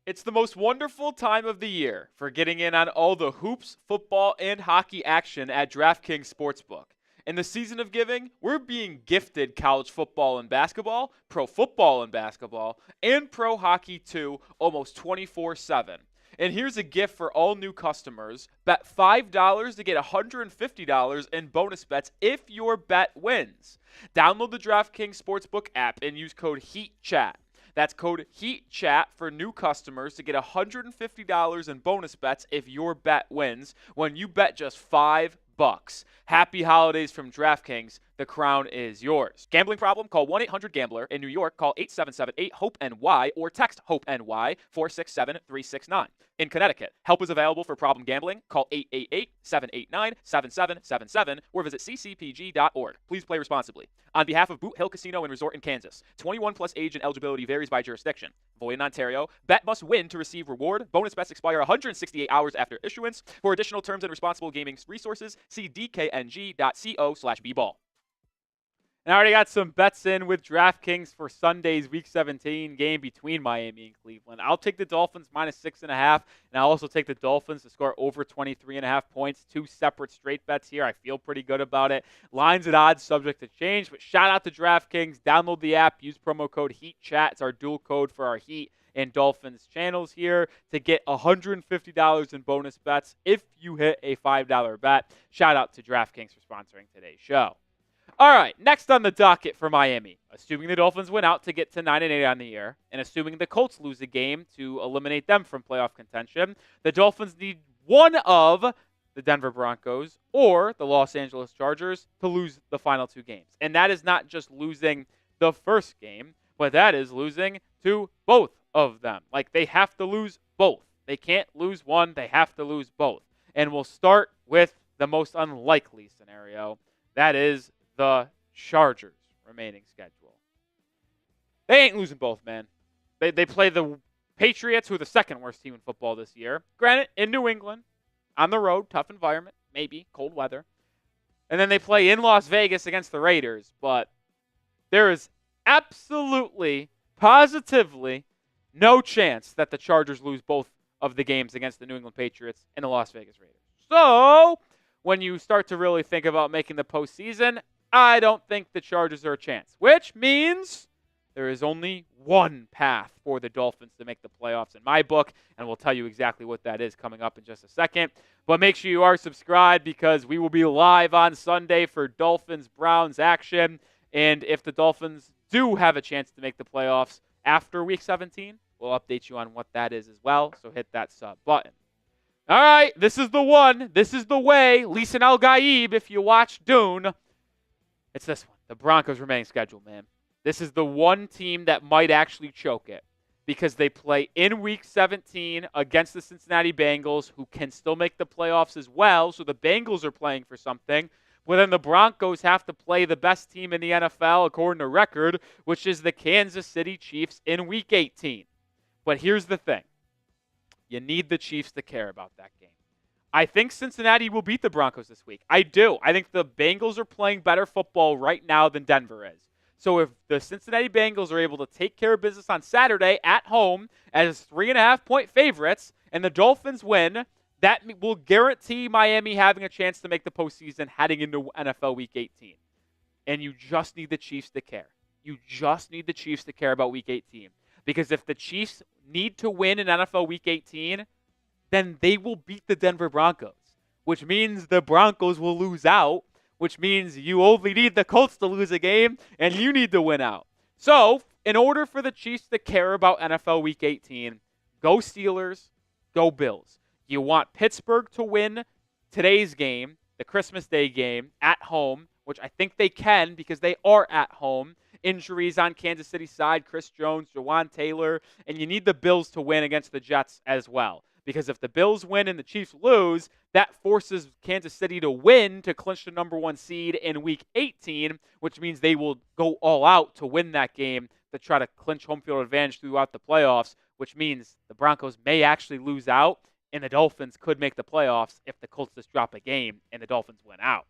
It's the most wonderful time of the year for getting in on all the hoops, football, and hockey action at DraftKings Sportsbook. In the season of giving, we're being gifted college football and basketball, pro football and basketball, and pro hockey too, almost 24/7. And here's a gift for all new customers. Bet $5 to get $150 in bonus bets if your bet wins. Download the DraftKings Sportsbook app and use code HEATCHAT. That's code HEATCHAT for new customers to get $150 in bonus bets if your bet wins when you bet just $5. Happy holidays from DraftKings, the crown is yours. Gambling problem? Call 1-800-GAMBLER. In New York, call 877-8-HOPE-NY or text HOPE-NY 467-369. In Connecticut, help is available for problem gambling. Call 888-789-7777 or visit ccpg.org. Please play responsibly. On behalf of Boot Hill Casino and Resort in Kansas, 21 plus age and eligibility varies by jurisdiction. Void in Ontario. Bet must win to receive reward. Bonus bets expire 168 hours after issuance. For additional terms and responsible gaming resources, see dkng.co/bball. And I already got some bets in with DraftKings for Sunday's Week 17 game between Miami and Cleveland. I'll take the Dolphins minus 6.5, and I'll also take the Dolphins to score over 23.5 points. Two separate straight bets here. I feel pretty good about it. Lines and odds subject to change, but shout out to DraftKings. Download the app. Use promo code HEATCHAT. It's our dual code for our Heat and Dolphins channels here to get $150 in bonus bets if you hit a $5 bet. Shout out to DraftKings for sponsoring today's show. All right, next on the docket for Miami, assuming the Dolphins win out to get to 9-8 on the year, and assuming the Colts lose a game to eliminate them from playoff contention, the Dolphins need one of the Denver Broncos or the Los Angeles Chargers to lose the final two games. And that is not just losing the first game, but that is losing to both of them. Like, they have to lose both. They can't lose one. They have to lose both. And we'll start with the most unlikely scenario. That is the Chargers' remaining schedule. They ain't losing both, man. They play the Patriots, who are the second worst team in football this year. Granted, in New England, on the road, tough environment, maybe, cold weather. And then they play in Las Vegas against the Raiders. But there is absolutely, positively no chance that the Chargers lose both of the games against the New England Patriots and the Las Vegas Raiders. So, when you start to really think about making the postseason, I don't think the Chargers are a chance, which means there is only one path for the Dolphins to make the playoffs in my book, and we'll tell you exactly what that is coming up in just a second. But make sure you are subscribed because we will be live on Sunday for Dolphins-Browns action, and if the Dolphins do have a chance to make the playoffs after Week 17, we'll update you on what that is as well, so hit that sub button. All right, this is the one. This is the way. Lisan Al-Gaib, if you watch Dune. It's this one, the Broncos' remaining schedule, man. This is the one team that might actually choke it because they play in Week 17 against the Cincinnati Bengals, who can still make the playoffs as well. So the Bengals are playing for something. But then the Broncos have to play the best team in the NFL, according to record, which is the Kansas City Chiefs in Week 18. But here's the thing. You need the Chiefs to care about that game. I think Cincinnati will beat the Broncos this week. I do. I think the Bengals are playing better football right now than Denver is. So if the Cincinnati Bengals are able to take care of business on Saturday at home as 3.5-point favorites and the Dolphins win, that will guarantee Miami having a chance to make the postseason heading into NFL Week 18. And you just need the Chiefs to care. You just need the Chiefs to care about Week 18. Because if the Chiefs need to win in NFL Week 18, then they will beat the Denver Broncos, which means the Broncos will lose out, which means you only need the Colts to lose a game, and you need to win out. So, in order for the Chiefs to care about NFL Week 18, go Steelers, go Bills. You want Pittsburgh to win today's game, the Christmas Day game, at home, which I think they can because they are at home. Injuries on Kansas City's side, Chris Jones, Jawan Taylor, and you need the Bills to win against the Jets as well. Because if the Bills win and the Chiefs lose, that forces Kansas City to win to clinch the number one seed in Week 18, which means they will go all out to win that game to try to clinch home field advantage throughout the playoffs, which means the Broncos may actually lose out, and the Dolphins could make the playoffs if the Colts just drop a game and the Dolphins win out.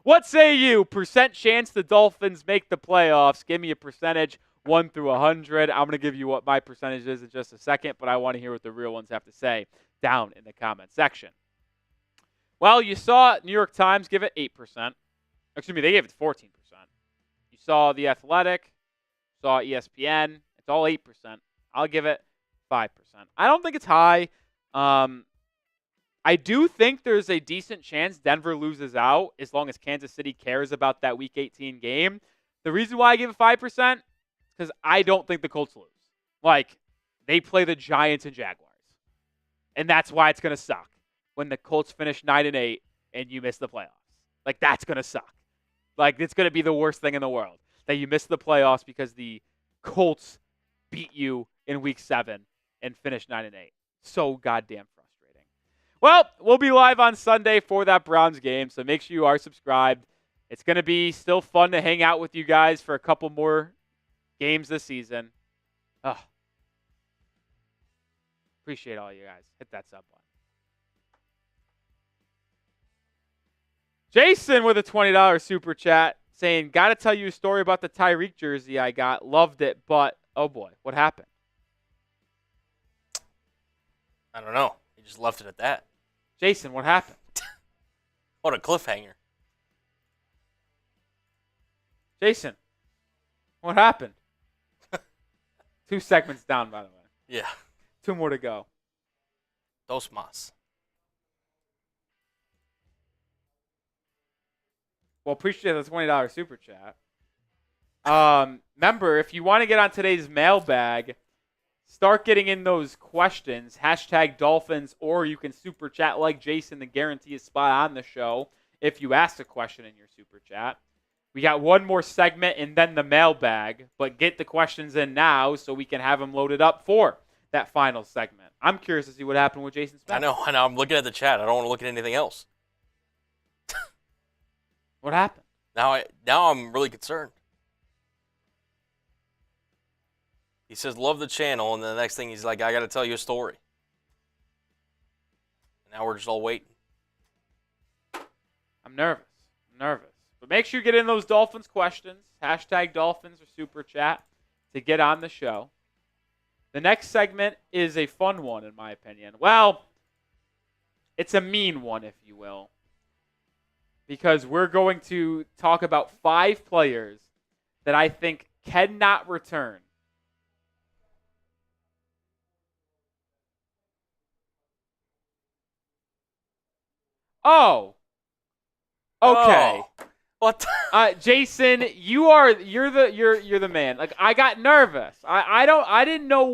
What say you? Percent chance the Dolphins make the playoffs? Give me a percentage. 1 through 100. I'm going to give you what my percentage is in just a second, but I want to hear what the real ones have to say down in the comment section. Well, you saw New York Times give it 8%. Excuse me, they gave it 14%. You saw The Athletic, saw ESPN. It's all 8%. I'll give it 5%. I don't think it's high. I do think there's a decent chance Denver loses out as long as Kansas City cares about that Week 18 game. The reason why I give it 5%, because I don't think the Colts lose. Like, they play the Giants and Jaguars. And that's why it's going to suck when the Colts finish 9-8 and you miss the playoffs. Like, that's going to suck. Like, it's going to be the worst thing in the world that you missed the playoffs because the Colts beat you in Week 7 and finished 9-8. So goddamn frustrating. Well, we'll be live on Sunday for that Browns game, so make sure you are subscribed. It's going to be still fun to hang out with you guys for a couple more games this season. Oh, appreciate all you guys. Hit that sub button. Jason with a $20 super chat saying, got to tell you a story about the Tyreek jersey I got. Loved it, but oh boy, what happened? I don't know. He just left it at that. Jason, what happened? What a cliffhanger. Jason, what happened? 2 segments down, by the way. Yeah. 2 more to go. Dos más. Well, appreciate the $20 super chat. Remember, if you want to get on today's mailbag, start getting in those questions. Hashtag Dolphins, or you can super chat like Jason to guarantee a spot on the show if you ask a question in your super chat. We got one more segment and then the mailbag, but get the questions in now so we can have them loaded up for that final segment. I'm curious to see what happened with Jason Smith. I know. I'm looking at the chat. I don't want to look at anything else. What happened? Now I'm really concerned. He says, love the channel, and then the next thing he's like, I got to tell you a story. And now we're just all waiting. I'm nervous. But make sure you get in those Dolphins questions. Hashtag Dolphins or super chat to get on the show. The next segment is a fun one, in my opinion. Well, it's a mean one, if you will. Because we're going to talk about 5 players that I think cannot return. Oh. Okay. Oh, what? Jason, you're the man. Like, I got nervous. I didn't know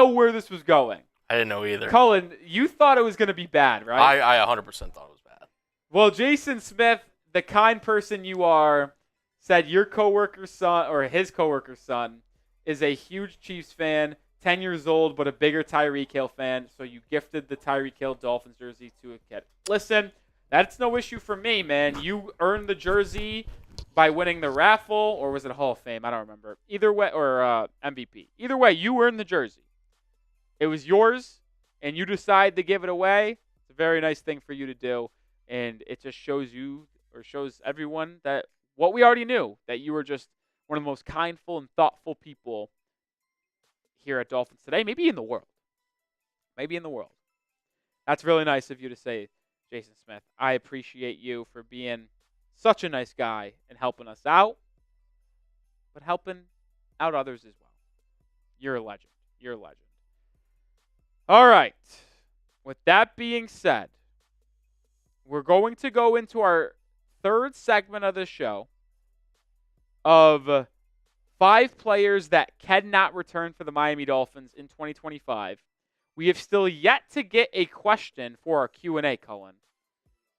where this was going. I didn't know either. Cullen, you thought it was going to be bad, right? I 100% thought it was bad. Well, Jason Smith, the kind person you are, said your coworker's son, or his coworker's son, is a huge Chiefs fan, 10 years old, but a bigger Tyreek Hill fan, so you gifted the Tyreek Hill Dolphins jersey to a kid. Listen, that's no issue for me, man. You earned the jersey by winning the raffle, or was it Hall of Fame? I don't remember. Either way, or MVP. Either way, you earned the jersey. It was yours, and you decide to give it away. It's a very nice thing for you to do, and it just shows you, or shows everyone, that what we already knew, that you were just one of the most kindful and thoughtful people here at Dolphins Today, maybe in the world. That's really nice of you to say, Jason Smith. I appreciate you for being such a nice guy and helping us out, but helping out others as well. You're a legend. All right. With that being said, we're going to go into our third segment of the show of 5 players that cannot return for the Miami Dolphins in 2025. We have still yet to get a question for our Q&A, Cullen.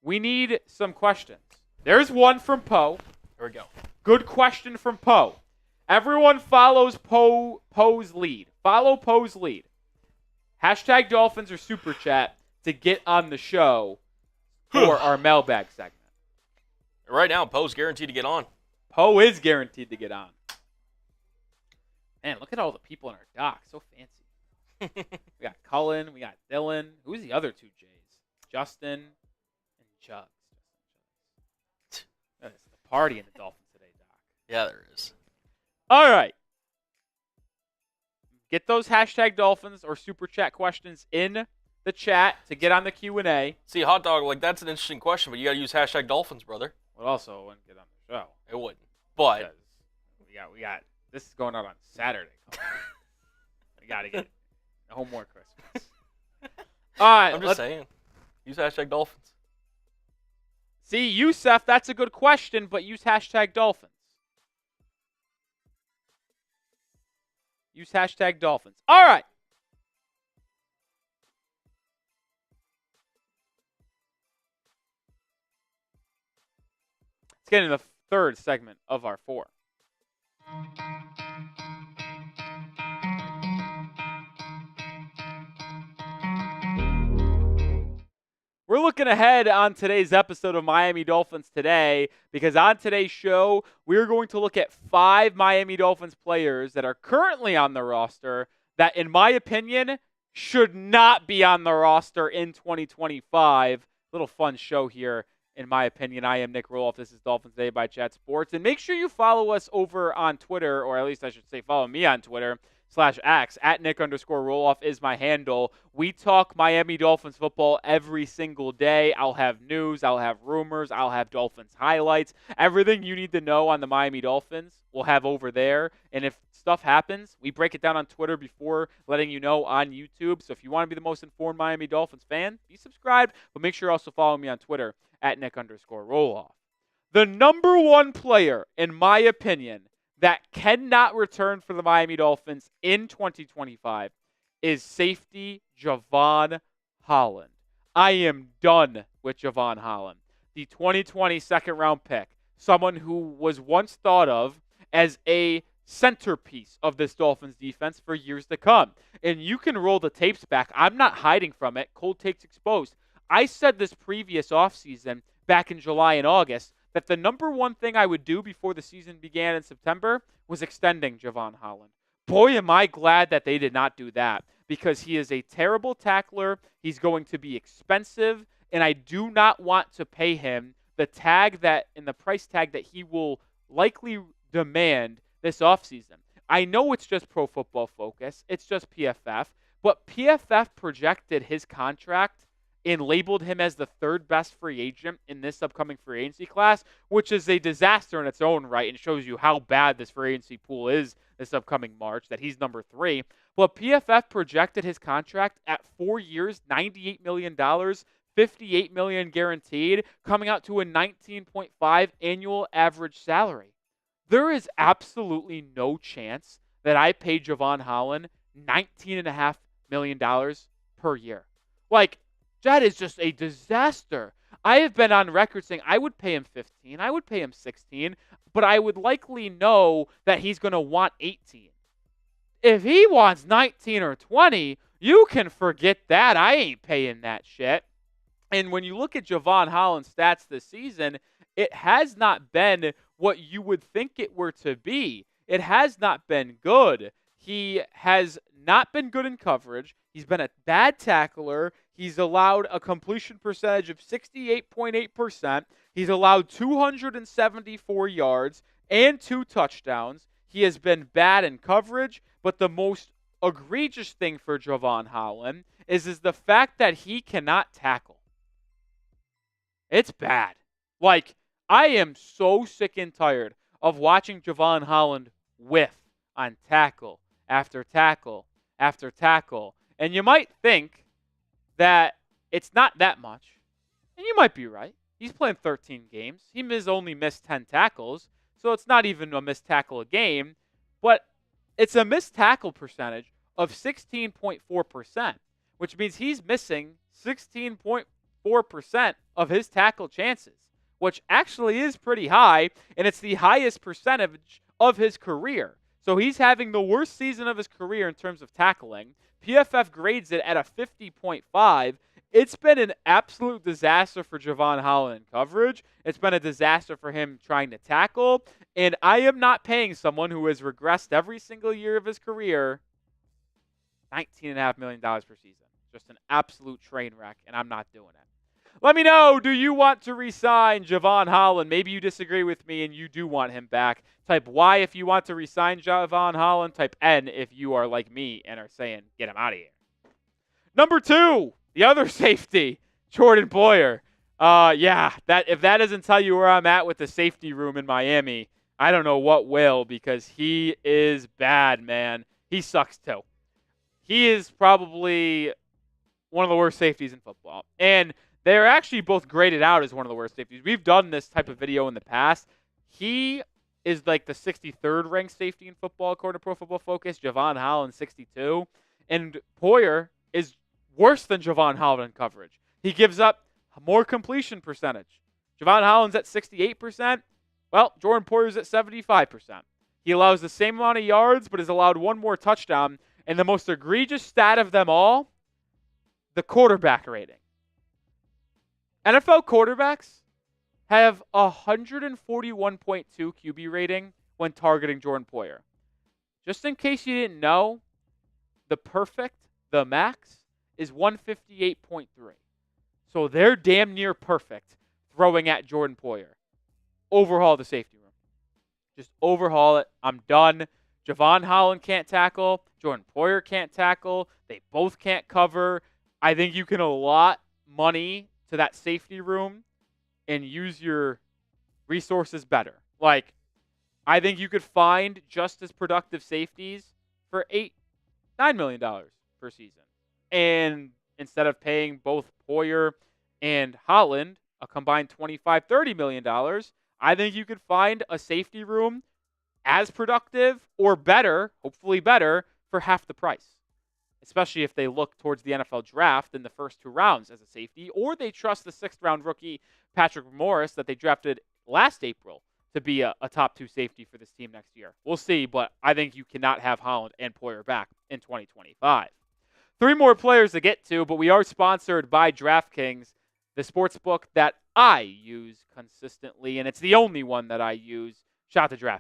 We need some questions. There's one from Poe. Here we go. Good question from Poe. Everyone follows Poe's lead. Follow Poe's lead. Hashtag Dolphins or Super Chat to get on the show for our mailbag segment. Right now, Poe's guaranteed to get on. Poe is guaranteed to get on. Man, look at all the people in our dock. So fancy. We got Cullen. We got Dylan. Who's the other 2 J's? Justin and Chubb. That's the party in the Dolphins Today dock. Yeah, there is. All right. Get those hashtag Dolphins or Super Chat questions in the chat to get on the Q&A. See, Hot Dog, like, that's an interesting question, but you got to use hashtag Dolphins, brother. Well, also, wouldn't get on the show. It wouldn't. But we got this is going out on Saturday. We got to get no more Christmas. All right. I'm just saying. Use hashtag Dolphins. See, Youssef, that's a good question, but use hashtag Dolphins. Use hashtag Dolphins. All right. get into the third segment of our 4. We're looking ahead on today's episode of Miami Dolphins Today because on today's show, we're going to look at 5 Miami Dolphins players that are currently on the roster that, in my opinion, should not be on the roster in 2025. Little fun show here, in my opinion. I am Nic Rohloff. This is Dolphins Today by Chat Sports. And make sure you follow us over on Twitter, or at least I should say follow me on Twitter, /X, at Nic_Rohloff is my handle. We talk Miami Dolphins football every single day. I'll have news, I'll have rumors, I'll have Dolphins highlights. Everything you need to know on the Miami Dolphins we'll have over there. And if stuff happens, we break it down on Twitter before letting you know on YouTube. So if you want to be the most informed Miami Dolphins fan, be subscribed. But make sure you also follow me on Twitter at Nic_Rohloff. The number one player, in my opinion, that cannot return for the Miami Dolphins in 2025 is safety Jevon Holland. I am done with Jevon Holland. The 2020 second-round pick, someone who was once thought of as a centerpiece of this Dolphins defense for years to come. And you can roll the tapes back. I'm not hiding from it. Cold takes exposed. I said this previous offseason, back in July and August, that the number one thing I would do before the season began in September was extending Jevon Holland. Boy, am I glad that they did not do that because he is a terrible tackler. He's going to be expensive, and I do not want to pay him the price tag that he will likely demand this offseason. I know it's just Pro Football Focus. It's just PFF, but PFF projected his contract and labeled him as the third best free agent in this upcoming free agency class, which is a disaster in its own right and shows you how bad this free agency pool is this upcoming March, that he's number 3. But PFF projected his contract at 4 years, $98 million, $58 million guaranteed, coming out to a 19.5 annual average salary. There is absolutely no chance that I pay Jevon Holland $19.5 million per year. Like, that is just a disaster. I have been on record saying I would pay him 15, I would pay him 16, but I would likely know that he's going to want 18. If he wants 19 or 20, you can forget that. I ain't paying that shit. And when you look at Jevon Holland's stats this season, it has not been what you would think it were to be. It has not been good. He has not been good in coverage. He's been a bad tackler. He's allowed a completion percentage of 68.8%. He's allowed 274 yards and 2 touchdowns. He has been bad in coverage, but the most egregious thing for Jevon Holland is the fact that he cannot tackle. It's bad. Like, I am so sick and tired of watching Jevon Holland whiff on tackle after tackle after tackle. And you might think that it's not that much. And you might be right. He's playing 13 games. He only missed 10 tackles. So it's not even a missed tackle a game. But it's a missed tackle percentage of 16.4%, which means he's missing 16.4% of his tackle chances, which actually is pretty high. And it's the highest percentage of his career. So he's having the worst season of his career in terms of tackling. PFF grades it at a 50.5. It's been an absolute disaster for Jevon Holland in coverage. It's been a disaster for him trying to tackle. And I am not paying someone who has regressed every single year of his career $19.5 million per season. Just an absolute train wreck, and I'm not doing it. Let me know, do you want to re-sign Jevon Holland? Maybe you disagree with me and you do want him back. Type Y if you want to re-sign Jevon Holland. Type N if you are like me and are saying, get him out of here. Number 2, the other safety, Jordyn Boyer. If that doesn't tell you where I'm at with the safety room in Miami, I don't know what will, because he is bad, man. He sucks too. He is probably one of the worst safeties in football. And they're actually both graded out as one of the worst safeties. We've done this type of video in the past. He is like the 63rd ranked safety in football according to Pro Football Focus. Jevon Holland, 62. And Boyer is worse than Jevon Holland in coverage. He gives up more completion percentage. Jevon Holland's at 68%. Well, Jordan Poyer's at 75%. He allows the same amount of yards, but has allowed one more touchdown. And the most egregious stat of them all, the quarterback rating. NFL quarterbacks have 141.2 QB rating when targeting Jordan Poyer. Just in case you didn't know, the max, is 158.3. So they're damn near perfect throwing at Jordan Poyer. Overhaul the safety room. Just overhaul it. I'm done. Javon Holland can't tackle. Jordan Poyer can't tackle. They both can't cover. I think you can allot money to that safety room and use your resources better. Like, I think you could find just as productive safeties for $9 million per season. And instead of paying both Poyer and Holland a combined $25-30 million, I think you could find a safety room as productive or better, hopefully better, for half the price. Especially if they look towards the NFL draft in the first 2 rounds as a safety, or they trust the 6th-round rookie Patrick Morris that they drafted last April to be a top 2 safety for this team next year. We'll see, but I think you cannot have Holland and Poyer back in 2025. 3 more players to get to, but we are sponsored by DraftKings, the sports book that I use consistently, and it's the only one that I use. Shout out to DraftKings.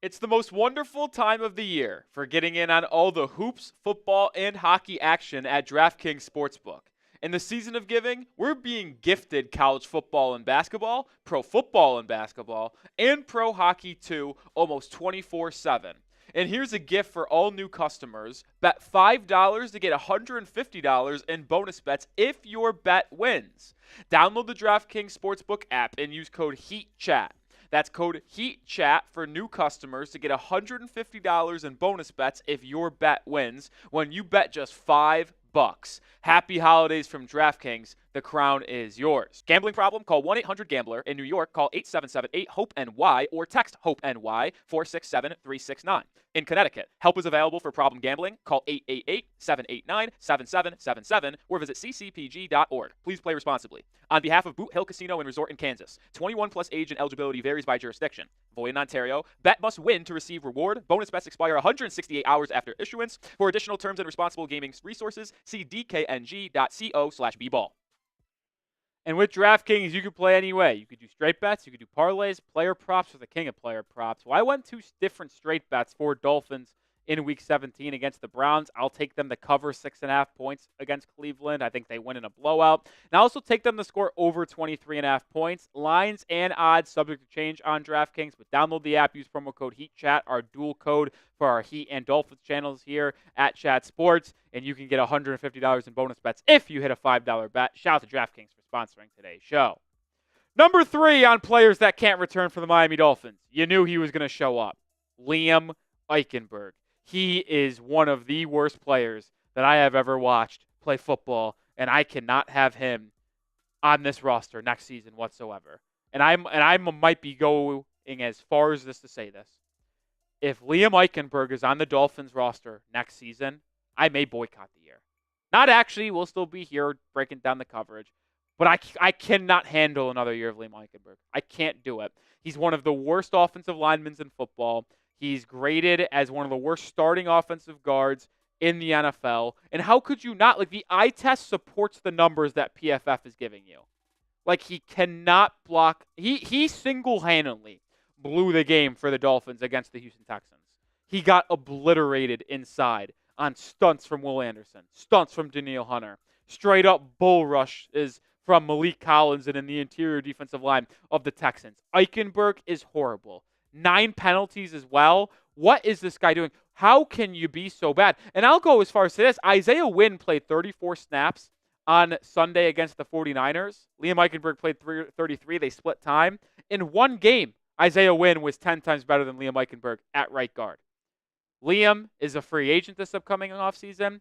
It's the most wonderful time of the year for getting in on all the hoops, football, and hockey action at DraftKings Sportsbook. In the season of giving, we're being gifted college football and basketball, pro football and basketball, and pro hockey too, almost 24/7. And here's a gift for all new customers. Bet $5 to get $150 in bonus bets if your bet wins. Download the DraftKings Sportsbook app and use code HEATCHAT. That's code HEATCHAT for new customers to get $150 in bonus bets if your bet wins when you bet just $5. Happy holidays from DraftKings. The crown is yours. Gambling problem? Call 1-800-GAMBLER. In New York, call 877-8-HOPE-NY or text HOPE-NY 467-369. In Connecticut, help is available for problem gambling. Call 888-789-7777 or visit ccpg.org. Please play responsibly. On behalf of Boot Hill Casino and Resort in Kansas, 21 plus age and eligibility varies by jurisdiction. Void in Ontario. Bet must win to receive reward. Bonus bets expire 168 hours after issuance. For additional terms and responsible gaming resources, see dkng.co/bball. And with DraftKings, you could play any way. You could do straight bets. You could do parlays, player props for the king of player props. Well, I went 2 different straight bets for Dolphins in Week 17 against the Browns. I'll take them to cover 6.5 points against Cleveland. I think they win in a blowout. And I'll also take them to score over 23.5 points. Lines and odds subject to change on DraftKings, but download the app. Use promo code HEATCHAT, our dual code for our Heat and Dolphins channels here at Chat Sports, and you can get $150 in bonus bets if you hit a $5 bet. Shout out to DraftKings for sponsoring today's show. Number 3 on players that can't return for the Miami Dolphins. You knew he was going to show up. Liam Eichenberg. He is one of the worst players that I have ever watched play football, and I cannot have him on this roster next season whatsoever. And I might be going as far as this to say this. If Liam Eichenberg is on the Dolphins roster next season, I may boycott the year. Not actually. We'll still be here breaking down the coverage. But I cannot handle another year of Liam Eichenberg. I can't do it. He's one of the worst offensive linemen in football. He's graded as one of the worst starting offensive guards in the NFL. And how could you not? Like, the eye test supports the numbers that PFF is giving you. Like, he cannot block. He single-handedly blew the game for the Dolphins against the Houston Texans. He got obliterated inside on stunts from Will Anderson, stunts from Danielle Hunter, straight-up bull rushes from Malik Collins and in the interior defensive line of the Texans. Eichenberg is horrible. 9 penalties as well. What is this guy doing? How can you be so bad? And I'll go as far as to this. Isaiah Wynn played 34 snaps on Sunday against the 49ers. Liam Eichenberg played 33. They split time. In one game, Isaiah Wynn was 10 times better than Liam Eichenberg at right guard. Liam is a free agent this upcoming offseason.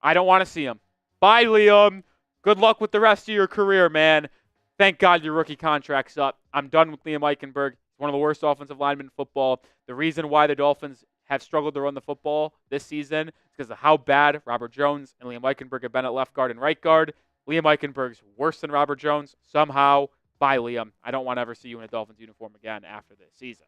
I don't want to see him. Bye, Liam. Good luck with the rest of your career, man. Thank God your rookie contract's up. I'm done with Liam Eichenberg. He's one of the worst offensive linemen in football. The reason why the Dolphins have struggled to run the football this season is because of how bad Robert Jones and Liam Eichenberg have been at left guard and right guard. Liam Eichenberg's worse than Robert Jones somehow. bye, Liam. I don't want to ever see you in a Dolphins uniform again after this season.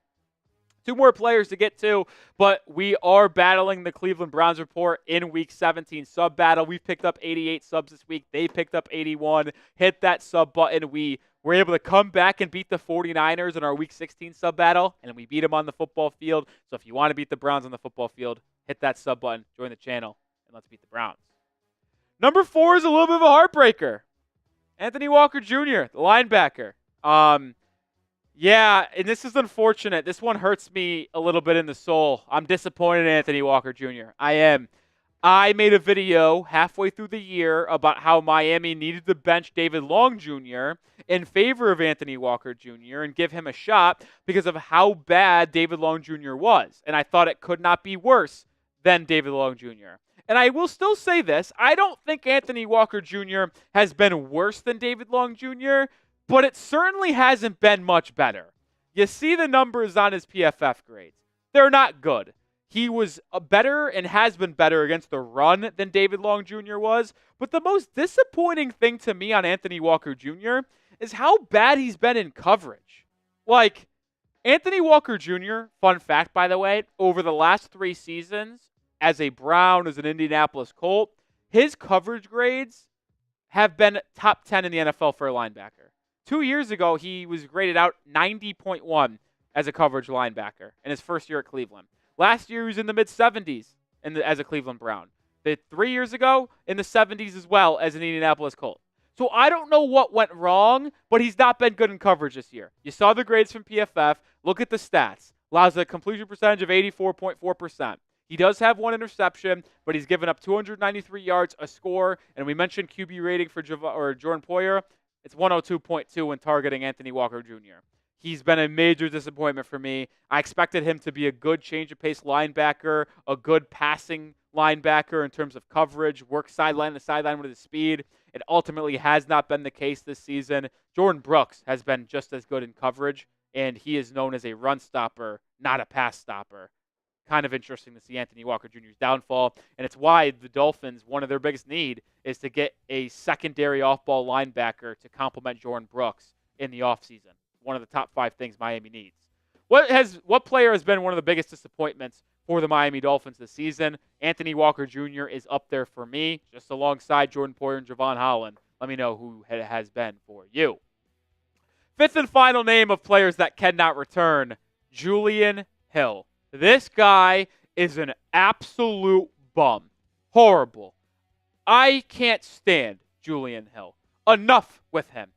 2 more players to get to, but we are battling the Cleveland Browns report in Week 17 sub battle. We've picked up 88 subs this week. They picked up 81. Hit that sub button. We were able to come back and beat the 49ers in our Week 16 sub battle, and we beat them on the football field. So if you want to beat the Browns on the football field, hit that sub button, join the channel, and let's beat the Browns. Number 4 is a little bit of a heartbreaker. Anthony Walker Jr., the linebacker. Yeah, and this is unfortunate. This one hurts me a little bit in the soul. I'm disappointed in Anthony Walker Jr. I am. I made a video halfway through the year about how Miami needed to bench David Long Jr. in favor of Anthony Walker Jr. and give him a shot because of how bad David Long Jr. was. And I thought it could not be worse than David Long Jr. And I will still say this. I don't think Anthony Walker Jr. has been worse than David Long Jr., but it certainly hasn't been much better. You see the numbers on his PFF grades. They're not good. He was better and has been better against the run than David Long Jr. was. But the most disappointing thing to me on Anthony Walker Jr. is how bad he's been in coverage. Like, Anthony Walker Jr., fun fact, by the way, over the last 3 seasons, as a Brown, as an Indianapolis Colt, his coverage grades have been top 10 in the NFL for a linebacker. 2 years ago, he was graded out 90.1 as a coverage linebacker in his first year at Cleveland. Last year, he was in the mid-70s as a Cleveland Brown. 3 years ago, in the 70s as well as an Indianapolis Colt. So I don't know what went wrong, but he's not been good in coverage this year. You saw the grades from PFF. Look at the stats. Allows a completion percentage of 84.4%. He does have 1 interception, but he's given up 293 yards, a score, and we mentioned QB rating for Jordan Poyer. It's 102.2 when targeting Anthony Walker Jr. He's been a major disappointment for me. I expected him to be a good change-of-pace linebacker, a good passing linebacker in terms of coverage, work sideline to sideline with his speed. It ultimately has not been the case this season. Jordan Brooks has been just as good in coverage, and he is known as a run stopper, not a pass stopper. Kind of interesting to see Anthony Walker Jr.'s downfall, and it's why the Dolphins, one of their biggest need is to get a secondary off-ball linebacker to complement Jordan Brooks in the offseason. One of the top 5 things Miami needs. What player has been one of the biggest disappointments for the Miami Dolphins this season? Anthony Walker Jr. is up there for me, just alongside Jordan Poyer and Javon Holland. Let me know who it has been for you. 5th and final name of players that cannot return, Julian Hill. This guy is an absolute bum. Horrible. I can't stand Julian Hill. Enough with him.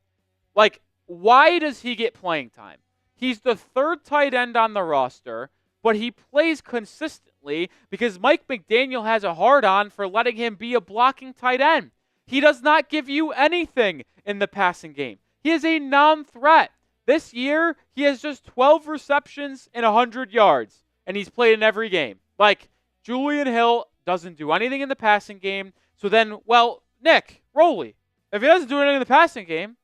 Like, why does he get playing time? He's the 3rd tight end on the roster, but he plays consistently because Mike McDaniel has a hard-on for letting him be a blocking tight end. He does not give you anything in the passing game. He is a non-threat. This year, he has just 12 receptions and 100 yards, and he's played in every game. Like, Julian Hill doesn't do anything in the passing game, so then, well, Nic Rohloff, if he doesn't do anything in the passing game,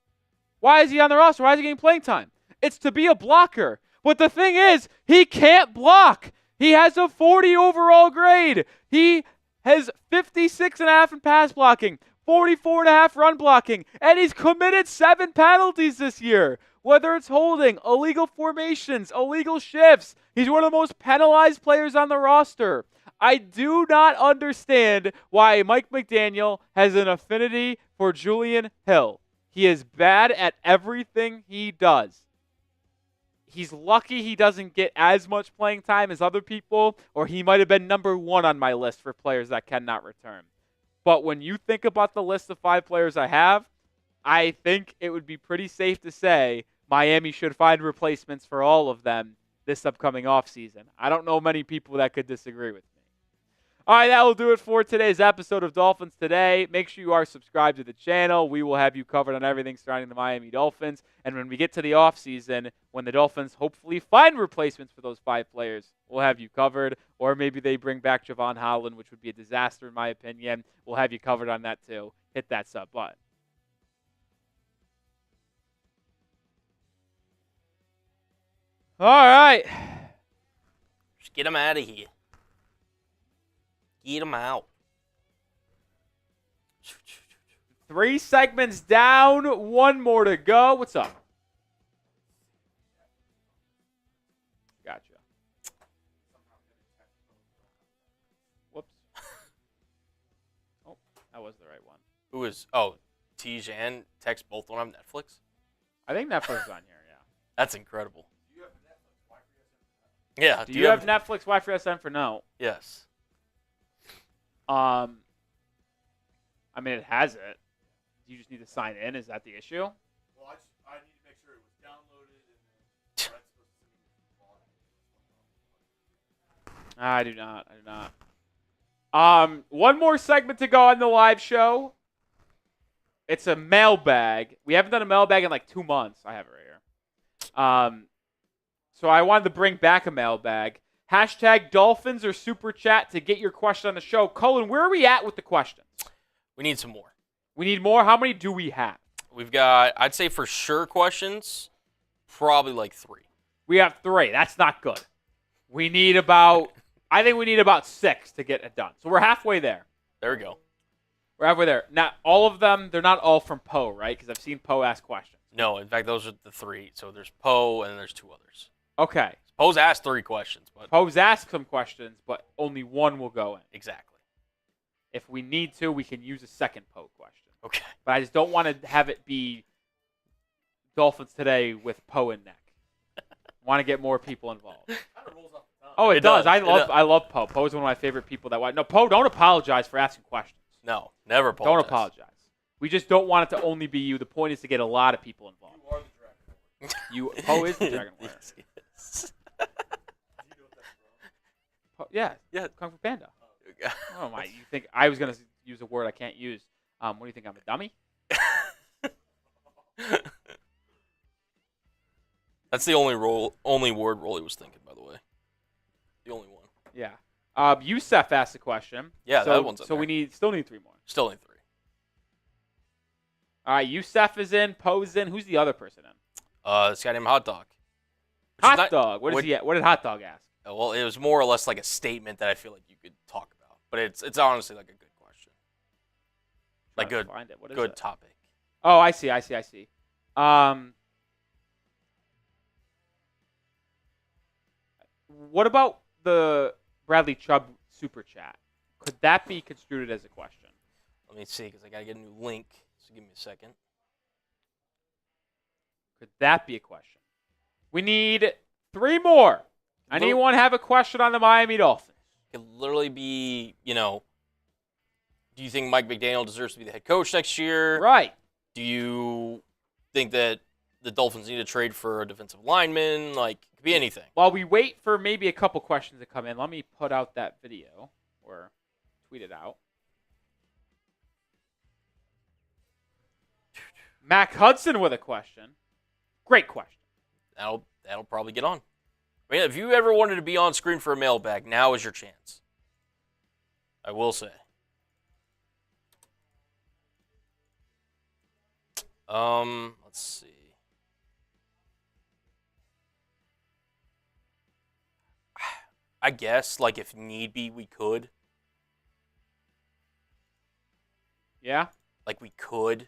why is he on the roster? Why is he getting playing time? It's to be a blocker. But the thing is, he can't block. He has a 40 overall grade. He has 56.5 in pass blocking, 44.5 run blocking, and he's committed 7 penalties this year. Whether it's holding, illegal formations, illegal shifts, he's one of the most penalized players on the roster. I do not understand why Mike McDaniel has an affinity for Julian Hill. He is bad at everything he does. He's lucky he doesn't get as much playing time as other people, or he might have been number 1 on my list for players that cannot return. But when you think about the list of 5 players I have, I think it would be pretty safe to say Miami should find replacements for all of them this upcoming offseason. I don't know many people that could disagree with me. All right, that will do it for today's episode of Dolphins Today. Make sure you are subscribed to the channel. We will have you covered on everything surrounding the Miami Dolphins. And when we get to the offseason, when the Dolphins hopefully find replacements for those 5 players, we'll have you covered. Or maybe they bring back Javon Holland, which would be a disaster in my opinion. We'll have you covered on that too. Hit that sub button. All right. Just get them out of here. Get them out. 3 segments down, 1 more to go. What's up? Who is? Oh, Tej and Tex both don't have Netflix. I think Netflix is on here. Yeah. That's incredible. Yeah. Do you have Netflix? Why for SN for no? Yes. I mean, it has it. You just need to sign in. Is that the issue? Well, I need to make sure it was downloaded and then I do not. One more segment to go on the live show. It's a mailbag. We haven't done a mailbag in like 2 months. I have it right here. So I wanted to bring back a mailbag. Hashtag Dolphins or Super Chat to get your question on the show. Cullen, where are we at with the questions? We need some more. We need more. How many do we have? We've got, I'd say for sure questions, probably like 3. We have 3. That's not good. We need about, I think we need about 6 to get it done. So we're halfway there. There we go. We're halfway there. Now, all of them, they're not all from Poe, right? Because I've seen Poe ask questions. No, in fact, those are the 3. So there's Poe and then there's 2 others. Okay. Poe's asked 3 questions, but Poe's asked some questions, but only one will go in. exactly. If we need to, we can use a second Poe question. Okay. But I just don't want to have it be Dolphins Today with Poe and Nick. Want to get more people involved. Oh, it does. I love Poe. Poe's one of my favorite people that watch. No, Poe, don't apologize for asking questions. No, never apologize. Don't apologize. We just don't want it to only be you. The point is to get a lot of people involved. you are the Dragon Lord. Poe is the Dragon Warrior. Yes. Do you know what that's from? Poe, yeah, Kung Fu Panda. Oh my! You think I was gonna use a word I can't use? What do you think? I'm a dummy? That's the only word Rolly was thinking, by the way. The only one. Yeah. Youssef asked a question. Yeah, so, that one's up So there. we still need 3 more. Still need 3. All right, Youssef is in. Poe's in. Who's the other person in? This guy named Hot Dog. Which is Hot not- Dog. What did Hot Dog ask? Well, it was more or less like a statement that I feel like you could talk about, but it's honestly like a good question, like Trying to good find it. What is good it? topic. Oh, I see. What about the Bradley Chubb super chat? Could that be construed as a question? Let me see, because I gotta get a new link. So give me a second. Could that be a question? We need 3 more. Anyone have a question on the Miami Dolphins? It could literally be, do you think Mike McDaniel deserves to be the head coach next year? Right. Do you think that the Dolphins need to trade for a defensive lineman? Like, it could be anything. While we wait for maybe a couple questions to come in, let me put out that video or tweet it out. Mac Hudson with a question. Great question. That'll probably get on. I mean, if you ever wanted to be on screen for a mailbag, now is your chance. I will say. Let's see. I guess, like, if need be, we could. Yeah? Like, we could.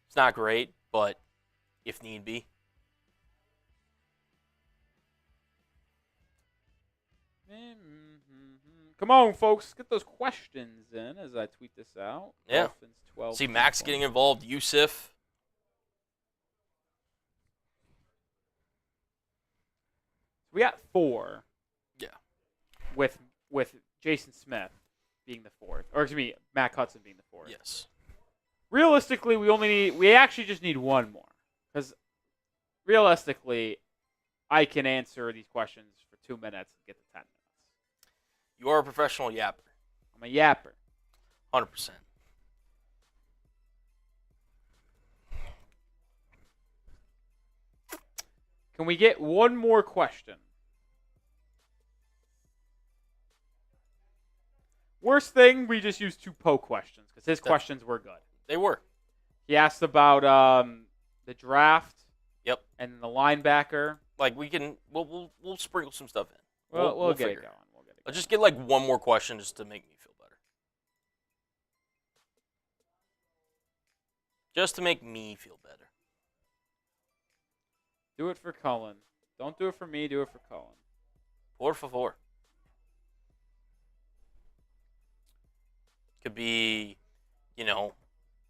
It's not great, but if need be. Come on, folks. Get those questions in as I tweet this out. Yeah. Dolphins 12. See Max getting involved. Yusuf. We got 4. Yeah. With Jason Smith being the 4th. Or excuse me, Mac Hudson being the 4th. Yes. Realistically, we actually just need 1 more. Because realistically, I can answer these questions for 2 minutes and get to 10 minutes. You are a professional yapper. I'm a yapper. 100%. Can we get 1 more question? Worst thing, we just used 2 Poe questions because his questions were good. They were. He asked about the draft. Yep. And the linebacker. Like, we'll sprinkle some stuff in. We'll get it going. Let's just get like 1 more question just to make me feel better. Just to make me feel better. Do it for Cullen. Don't do it for me. Do it for Cullen. Por favor. Could be,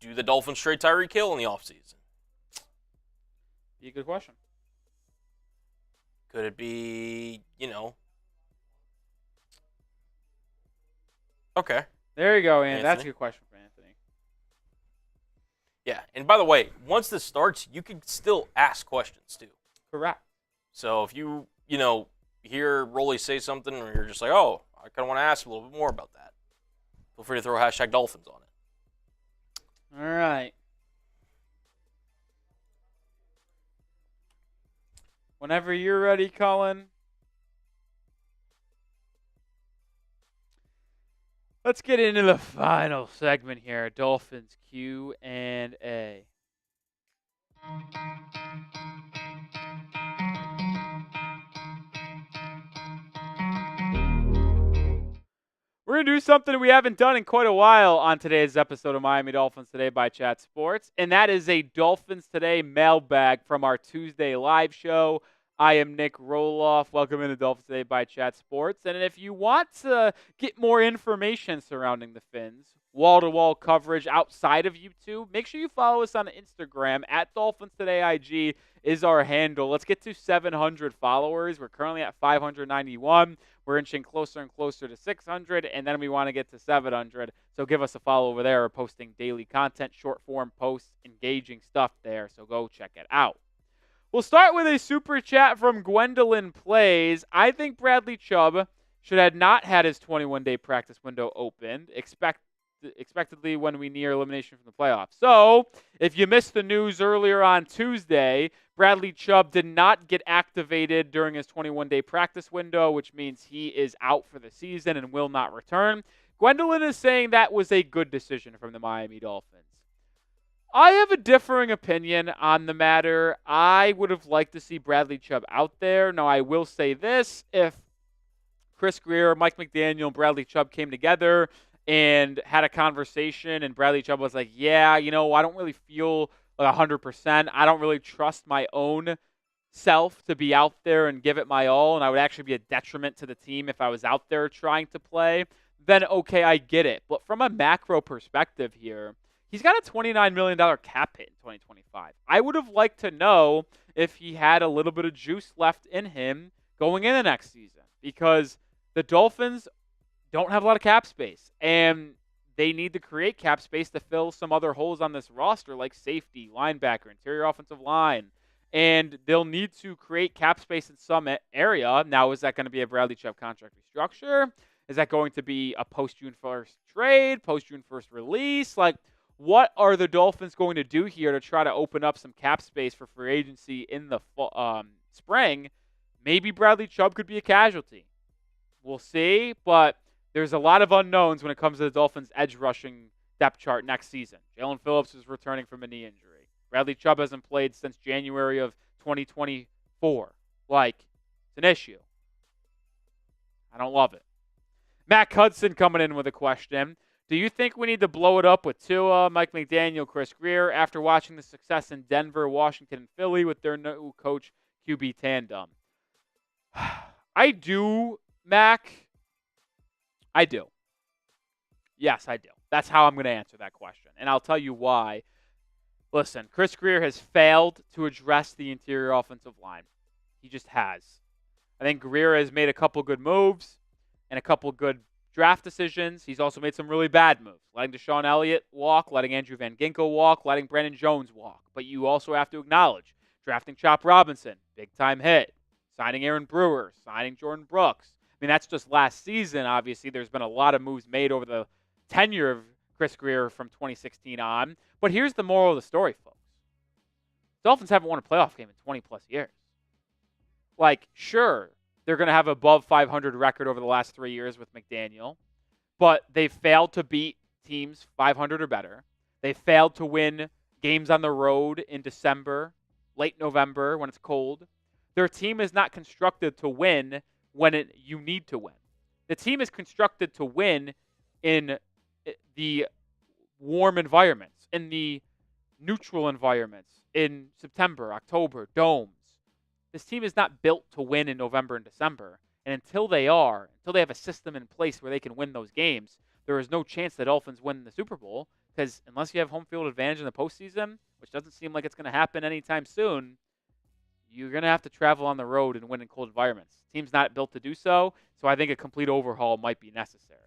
do the Dolphins trade Tyreek Hill in the offseason? Be a good question. Could it be, Okay. There you go, Anthony. That's a Anthony? good question for Anthony. Yeah. And by the way, once this starts, you can still ask questions too. Correct. So if you, hear Rolly say something or you're just like, oh, I kind of want to ask a little bit more about that, feel free to throw hashtag Dolphins on it. All right. Whenever you're ready, Cullen. Let's get into the final segment here, Dolphins Q&A. We're going to do something we haven't done in quite a while on today's episode of Miami Dolphins Today by Chat Sports, and that is a Dolphins Today mailbag from our Tuesday live show. I am Nic Rohloff. Welcome into Dolphins Today by Chat Sports. And if you want to get more information surrounding the Fins, wall-to-wall coverage outside of YouTube, make sure you follow us on Instagram. At Dolphins Today IG is our handle. Let's get to 700 followers. We're currently at 591. We're inching closer and closer to 600, and then we want to get to 700. So give us a follow over there. We're posting daily content, short-form posts, engaging stuff there. So go check it out. We'll start with a super chat from Gwendolyn Plays. I think Bradley Chubb should have not had his 21-day practice window opened, expectedly when we near elimination from the playoffs. So, if you missed the news earlier on Tuesday, Bradley Chubb did not get activated during his 21-day practice window, which means he is out for the season and will not return. Gwendolyn is saying that was a good decision from the Miami Dolphins. I have a differing opinion on the matter. I would have liked to see Bradley Chubb out there. Now, I will say this. If Chris Grier, Mike McDaniel, and Bradley Chubb came together and had a conversation, and Bradley Chubb was like, yeah, I don't really feel like 100%. I don't really trust my own self to be out there and give it my all, and I would actually be a detriment to the team if I was out there trying to play, then okay, I get it. But from a macro perspective here, he's got a $29 million cap hit in 2025. I would have liked to know if he had a little bit of juice left in him going into next season, because the Dolphins don't have a lot of cap space, and they need to create cap space to fill some other holes on this roster like safety, linebacker, interior offensive line, and they'll need to create cap space in some area. Now, is that going to be a Bradley Chubb contract restructure? Is that going to be a post-June 1st trade, post-June 1st release? Like, what are the Dolphins going to do here to try to open up some cap space for free agency in the spring? Maybe Bradley Chubb could be a casualty. We'll see, but there's a lot of unknowns when it comes to the Dolphins' edge rushing depth chart next season. Jalen Phillips is returning from a knee injury. Bradley Chubb hasn't played since January of 2024. It's an issue. I don't love it. Matt Hudson coming in with a question. Do you think we need to blow it up with Tua, Mike McDaniel, Chris Grier after watching the success in Denver, Washington, and Philly with their new coach QB tandem? I do, Mac. I do. Yes, I do. That's how I'm going to answer that question, and I'll tell you why. Listen, Chris Grier has failed to address the interior offensive line. He just has. I think Grier has made a couple good moves and a couple good draft decisions. He's also made some really bad moves, letting Deshaun Elliott walk, letting Andrew Van Ginkel walk, letting Brandon Jones walk. But you also have to acknowledge drafting Chop Robinson, big-time hit, signing Aaron Brewer, signing Jordyn Brooks. I mean, that's just last season. Obviously, there's been a lot of moves made over the tenure of Chris Grier from 2016 on. But here's the moral of the story, folks. Dolphins haven't won a playoff game in 20-plus years. Sure, they're going to have above 500 record over the last 3 years with McDaniel, but they failed to beat teams 500 or better. They failed to win games on the road in December, late November when it's cold. Their team is not constructed to win when you need to win. The team is constructed to win in the warm environments, in the neutral environments, in September, October, domes. This team is not built to win in November and December. And until they have a system in place where they can win those games, there is no chance the Dolphins win the Super Bowl Because unless you have home field advantage in the postseason, which doesn't seem like it's going to happen anytime soon, you're going to have to travel on the road and win in cold environments. Team's not built to do so, so I think a complete overhaul might be necessary.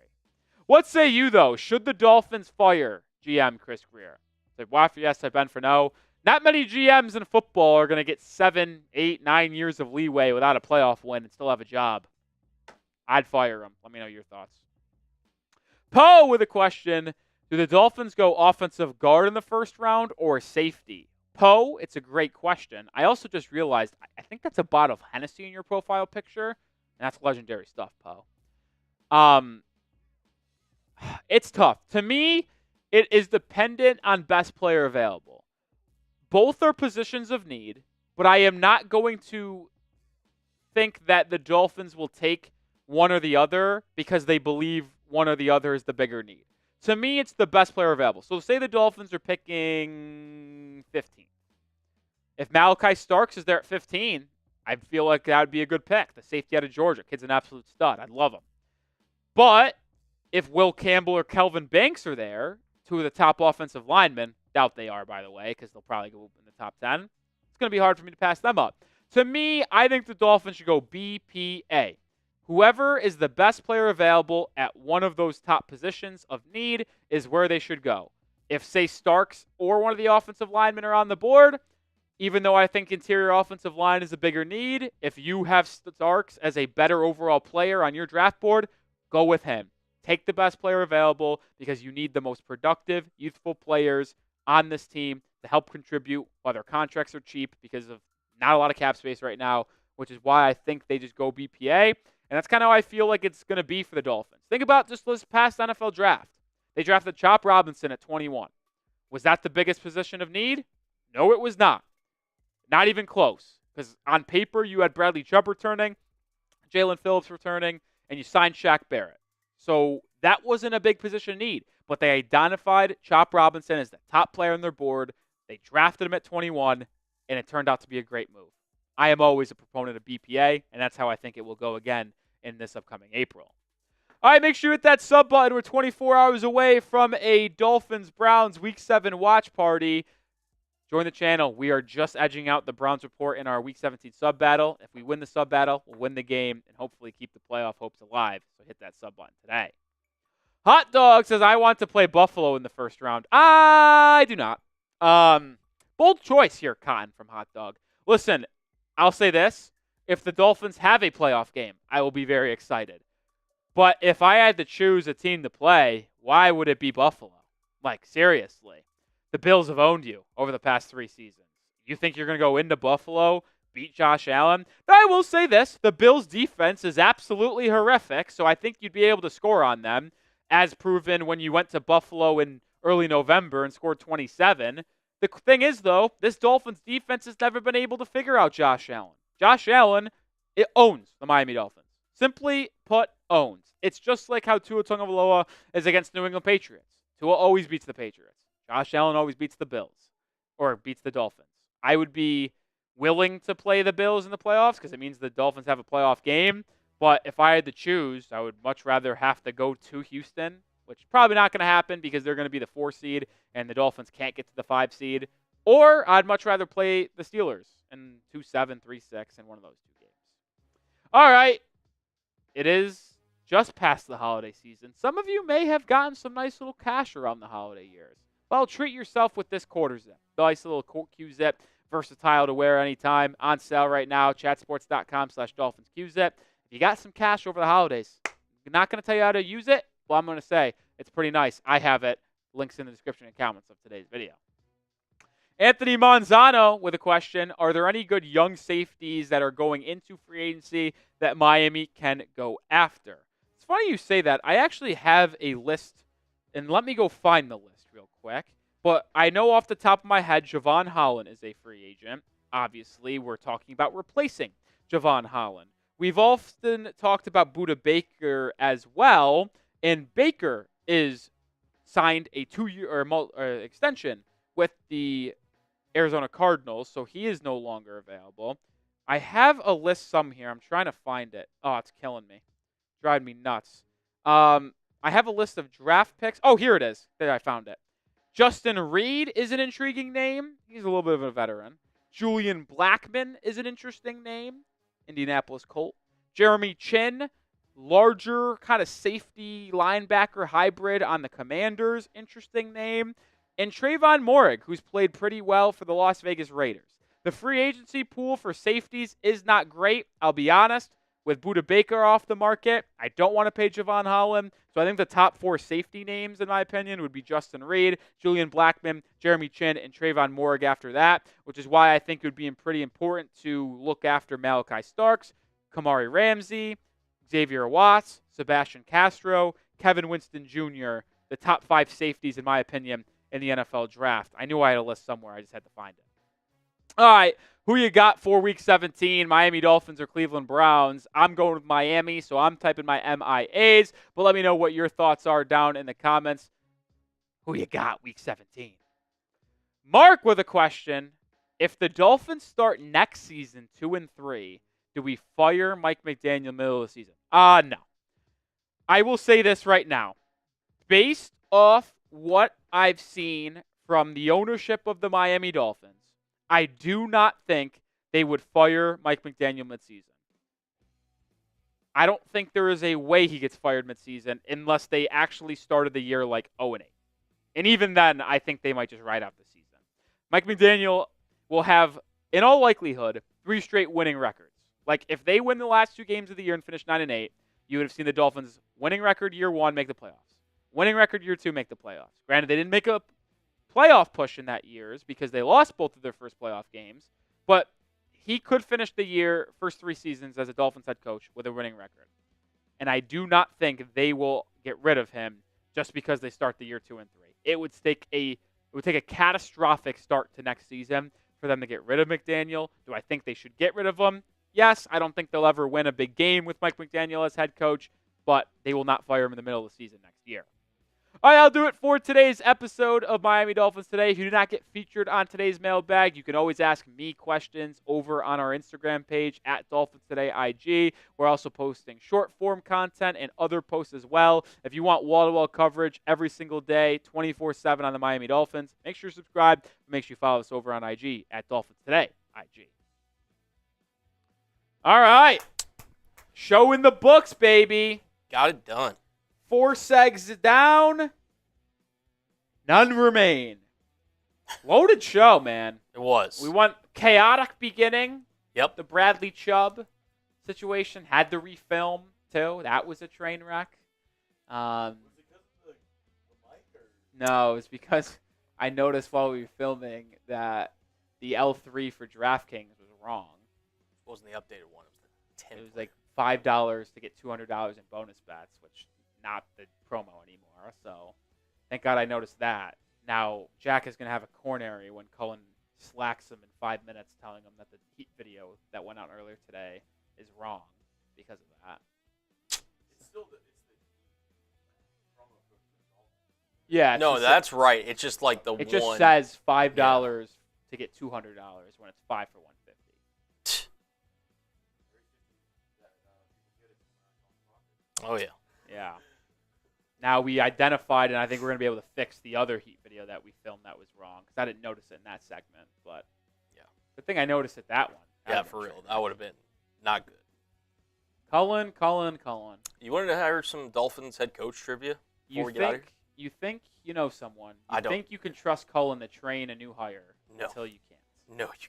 What say you, though? Should the Dolphins fire GM Chris Grier? Like, why for yes, I've been for no. Not many GMs in football are going to get 7, 8, 9 years of leeway without a playoff win and still have a job. I'd fire him. Let me know your thoughts. Poe with a question. Do the Dolphins go offensive guard in the first round or safety? Poe, it's a great question. I also just realized I think that's a bottle of Hennessy in your profile picture, and that's legendary stuff, Poe. It's tough. To me, it is dependent on best player available. Both are positions of need, but I am not going to think that the Dolphins will take one or the other because they believe one or the other is the bigger need. To me, it's the best player available. So say the Dolphins are picking 15. If Malachi Starks is there at 15, I feel like that would be a good pick. The safety out of Georgia. Kid's an absolute stud. I'd love him. But if Will Campbell or Kelvin Banks are there, two of the top offensive linemen, doubt they are, by the way, because they'll probably go in the top 10, it's going to be hard for me to pass them up. To me, I think the Dolphins should go BPA. Whoever is the best player available at one of those top positions of need is where they should go. If, say, Starks or one of the offensive linemen are on the board, even though I think interior offensive line is a bigger need, if you have Starks as a better overall player on your draft board, go with him. Take the best player available because you need the most productive, youthful players on this team to help contribute while their contracts are cheap because of not a lot of cap space right now, which is why I think they just go BPA. And that's kind of how I feel like it's going to be for the Dolphins. Think about just this past NFL draft. They drafted Chop Robinson at 21. Was that the biggest position of need? No, it was not. Not even close. Because on paper, you had Bradley Chubb returning, Jalen Phillips returning, and you signed Shaq Barrett. So that wasn't a big position of need. But they identified Chop Robinson as the top player on their board. They drafted him at 21, and it turned out to be a great move. I am always a proponent of BPA, and that's how I think it will go again in this upcoming April. All right, make sure you hit that sub button. We're 24 hours away from a Dolphins-Browns Week 7 watch party. Join the channel. We are just edging out the Browns report in our Week 17 sub battle. If we win the sub battle, we'll win the game and hopefully keep the playoff hopes alive. So hit that sub button today. Hot Dog says, I want to play Buffalo in the first round. I do not. Bold choice here, Cotton from Hot Dog. Listen, I'll say this. If the Dolphins have a playoff game, I will be very excited. But if I had to choose a team to play, why would it be Buffalo? Like, seriously. The Bills have owned you over the past 3 seasons. You think you're going to go into Buffalo, beat Josh Allen? I will say this. The Bills' defense is absolutely horrific, so I think you'd be able to score on them, as proven when you went to Buffalo in early November and scored 27. The thing is, though, this Dolphins defense has never been able to figure out Josh Allen. Josh Allen, it owns the Miami Dolphins. Simply put, owns. It's just like how Tua Tagovailoa is against New England Patriots. Tua always beats the Patriots. Josh Allen always beats the Bills or beats the Dolphins. I would be willing to play the Bills in the playoffs because it means the Dolphins have a playoff game. But if I had to choose, I would much rather have to go to Houston, which is probably not going to happen because they're going to be the 4 seed and the Dolphins can't get to the 5 seed. Or I'd much rather play the Steelers in 2-7, 3-6 in one of those 2 games. All right. It is just past the holiday season. Some of you may have gotten some nice little cash around the holiday years. Well, treat yourself with this quarter zip. Nice little Q-zip, versatile to wear anytime. On sale right now, chatsports.com/DolphinsQzip. If you got some cash over the holidays, I'm not going to tell you how to use it. Well, I'm going to say it's pretty nice. I have it. Links in the description and comments of today's video. Anthony Manzano with a question. Are there any good young safeties that are going into free agency that Miami can go after? It's funny you say that. I actually have a list, and let me go find the list real quick. But I know off the top of my head, Javon Holland is a free agent. Obviously, we're talking about replacing Javon Holland. We've often talked about Budda Baker as well, and Baker is signed a 2-year extension with the Arizona Cardinals, so he is no longer available. I have a list some here. I'm trying to find it. Oh, it's killing me. Driving me nuts. I have a list of draft picks. Oh, here it is. There, I found it. Justin Reed is an intriguing name. He's a little bit of a veteran. Julian Blackmon is an interesting name. Indianapolis Colt. Jeremy Chin, larger kind of safety linebacker hybrid on the Commanders. Interesting name. And Trayvon Morig, who's played pretty well for the Las Vegas Raiders. The free agency pool for safeties is not great, I'll be honest. With Budda Baker off the market, I don't want to pay Javon Holland. So I think the top 4 safety names, in my opinion, would be Justin Reed, Julian Blackmon, Jeremy Chin, and Trayvon Morig after that, which is why I think it would be pretty important to look after Malachi Starks, Kamari Ramsey, Xavier Watts, Sebastian Castro, Kevin Winston Jr., the top 5 safeties, in my opinion, in the NFL draft. I knew I had a list somewhere. I just had to find it. All right, who you got for Week 17, Miami Dolphins or Cleveland Browns? I'm going with Miami, so I'm typing my MIAs. But let me know what your thoughts are down in the comments. Who you got Week 17? Mark with a question. If the Dolphins start next season 2-3, do we fire Mike McDaniel in the middle of the season? No. I will say this right now. Based off what I've seen from the ownership of the Miami Dolphins, I do not think they would fire Mike McDaniel midseason. I don't think there is a way he gets fired midseason unless they actually started the year like 0-8. And even then, I think they might just ride out the season. Mike McDaniel will have, in all likelihood, 3 straight winning records. Like, if they win the last 2 games of the year and finish 9-8, you would have seen the Dolphins winning record year 1 make the playoffs. Winning record year 2 make the playoffs. Granted, they didn't make a playoff push in that years because they lost both of their first playoff games, but he could finish the year, first 3 seasons as a Dolphins head coach with a winning record. And I do not think they will get rid of him just because they start the year 2-3. It would take a catastrophic start to next season for them to get rid of McDaniel. Do I think they should get rid of him? Yes, I don't think they'll ever win a big game with Mike McDaniel as head coach, but they will not fire him in the middle of the season next year. All right, I'll do it for today's episode of Miami Dolphins Today. If you do not get featured on today's mailbag, you can always ask me questions over on our Instagram page at Dolphins Today IG. We're also posting short form content and other posts as well. If you want wall-to-wall coverage every single day, 24/7 on the Miami Dolphins, make sure you subscribe. Make sure you follow us over on IG at Dolphins Today IG. All right. Show in the books, baby. Got it done. 4 segs down. None remain. Loaded show, man. It was. We went chaotic beginning. Yep. The Bradley Chubb situation had to refilm, too. That was a train wreck. Was it because of the mic or? No, it's because I noticed while we were filming that the L3 for DraftKings was wrong. It wasn't the updated one. It was the 10. It was like $5 to get $200 in bonus bets, which not the promo anymore. So thank God I noticed that. Now Jack is going to have a coronary when Cullen slacks him in 5 minutes telling him that the Heat video that went out earlier today is wrong because of that. It's still the promo code for Dolphins. Yeah. No, that's right. It's just like the one. It just says $5 to get $200 when it's 5 for $150. Oh, yeah. Yeah. Now we identified, and I think we're going to be able to fix the other Heat video that we filmed that was wrong because I didn't notice it in that segment. But yeah, good thing I noticed it that one. Yeah, for real. That would have been not good. Cullen. You wanted to hear some Dolphins head coach trivia before we get out of here? You think you know someone. I don't. think you can trust Cullen to train a new hire No. until you can't. No, you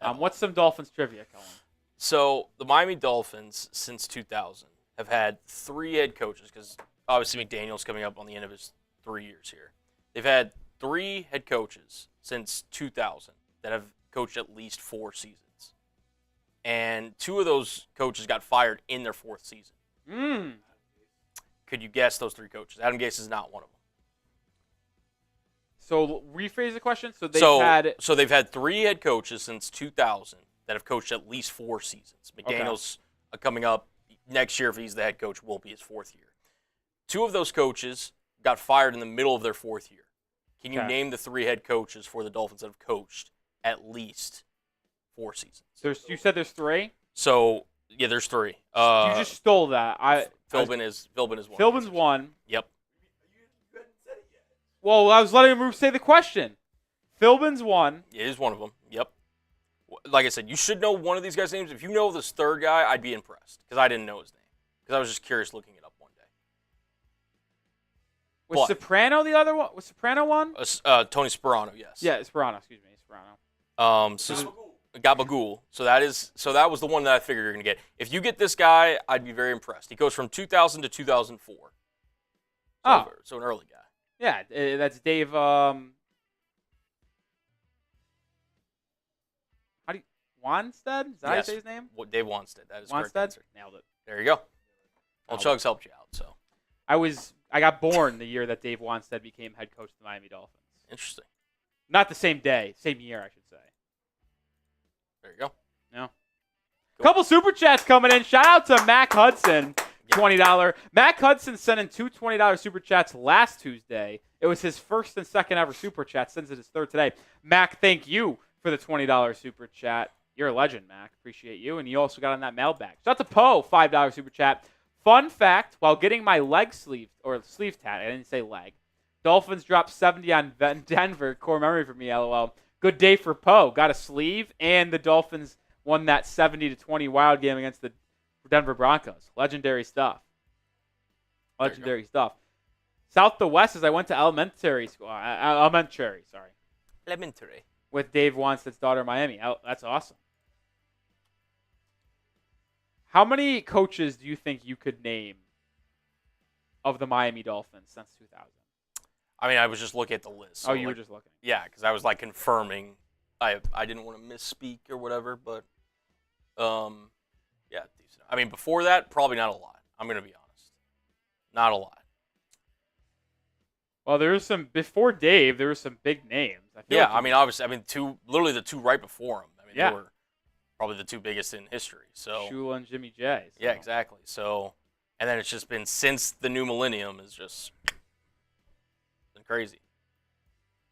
cannot. What's some Dolphins trivia, Cullen? So the Miami Dolphins, since 2000, have had 3 head coaches because obviously McDaniel's coming up on the end of his 3 years here. They've had 3 head coaches since 2000 that have coached at least 4 seasons. And 2 of those coaches got fired in their 4th season. Could you guess those 3 coaches? Adam Gase is not one of them. So rephrase the question. So they've had 3 head coaches since 2000 that have coached at least 4 seasons. McDaniel's coming up next year, if he's the head coach, will be his 4th year. 2 of those coaches got fired in the middle of their 4th year. Can you name the 3 head coaches for the Dolphins that have coached at least 4 seasons? You said there's 3? So, yeah, there's 3. You just stole that. Philbin is one. Philbin's 1. Yep. You hadn't said it yet. Well, I was letting him say the question. Philbin's one. It is one of them. Yep. Like I said, you should know one of these guys' names. If you know this third guy, I'd be impressed because I didn't know his name because I was just curious looking it up one day. Was Soprano the other one? Was Soprano one? Tony Sperano, yes. Yeah, Sperano. Excuse me, Sperano. Gabagool. So that was the one that I figured you're gonna get. If you get this guy, I'd be very impressed. He goes from 2000 to 2004. So an early guy. Yeah, that's Dave. Wanstead? Is that how you say his name? Dave Wanstead. That is correct Wanstead? answer. Nailed it. There you go. Well, Chugs helped you out, so. I got born the year that Dave Wanstead became head coach of the Miami Dolphins. Interesting. Not the same day, same year, I should say. There you go. No. Couple super chats coming in. Shout out to Mac Hudson, $20. Mac Hudson sent in two $20 super chats last Tuesday. It was his first and second ever super chat. Sends it his third today. Mac, thank you for the $20 super chat. You're a legend, Mac. Appreciate you. And you also got on that mailbag. Shout out to Poe, $5 super chat. Fun fact, while getting my sleeve tat, I didn't say leg, Dolphins dropped 70 on Denver. Core memory for me, LOL. Good day for Poe. Got a sleeve, and the Dolphins won that 70-20 wild game against the Denver Broncos. Legendary stuff. Legendary stuff. South to West as I went to elementary school. Elementary. With Dave Wanstead's daughter in Miami. That's awesome. How many coaches do you think you could name of the Miami Dolphins since 2000? I mean, I was just looking at the list. So you were just looking. Yeah, because I was like confirming. I didn't want to misspeak or whatever, but yeah, decent. I mean, before that, probably not a lot. I'm going to be honest. Not a lot. Well, there was some before Dave. There were some big names. Obviously, literally the two right before him. They were probably the two biggest in history. So Shula and Jimmy J. So. Yeah, exactly. So, and then it's just been since the new millennium is just been crazy.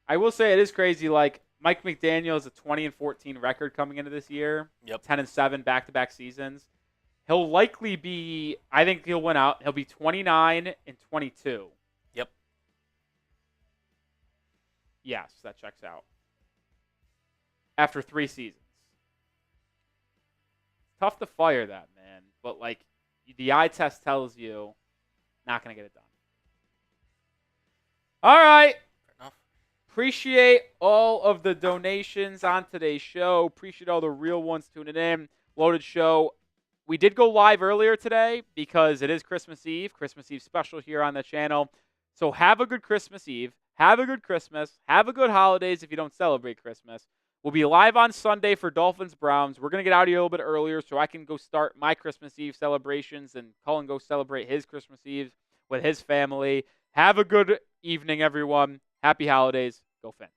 I will say it is crazy. Like Mike McDaniel has a 20-14 record coming into this year. Yep. 10-7 back-to-back seasons. He'll likely be. I think he'll win out. He'll be 29-22. Yep. Yes, that checks out. After 3 seasons. Tough to fire that, man. But, like, the eye test tells you not going to get it done. All right. Fair enough. Appreciate all of the donations on today's show. Appreciate all the real ones tuning in. Loaded show. We did go live earlier today because it is Christmas Eve. Christmas Eve special here on the channel. So have a good Christmas Eve. Have a good Christmas. Have a good holidays if you don't celebrate Christmas. We'll be live on Sunday for Dolphins-Browns. We're going to get out of here a little bit earlier so I can go start my Christmas Eve celebrations and Cullen go celebrate his Christmas Eve with his family. Have a good evening, everyone. Happy holidays. Go Fins.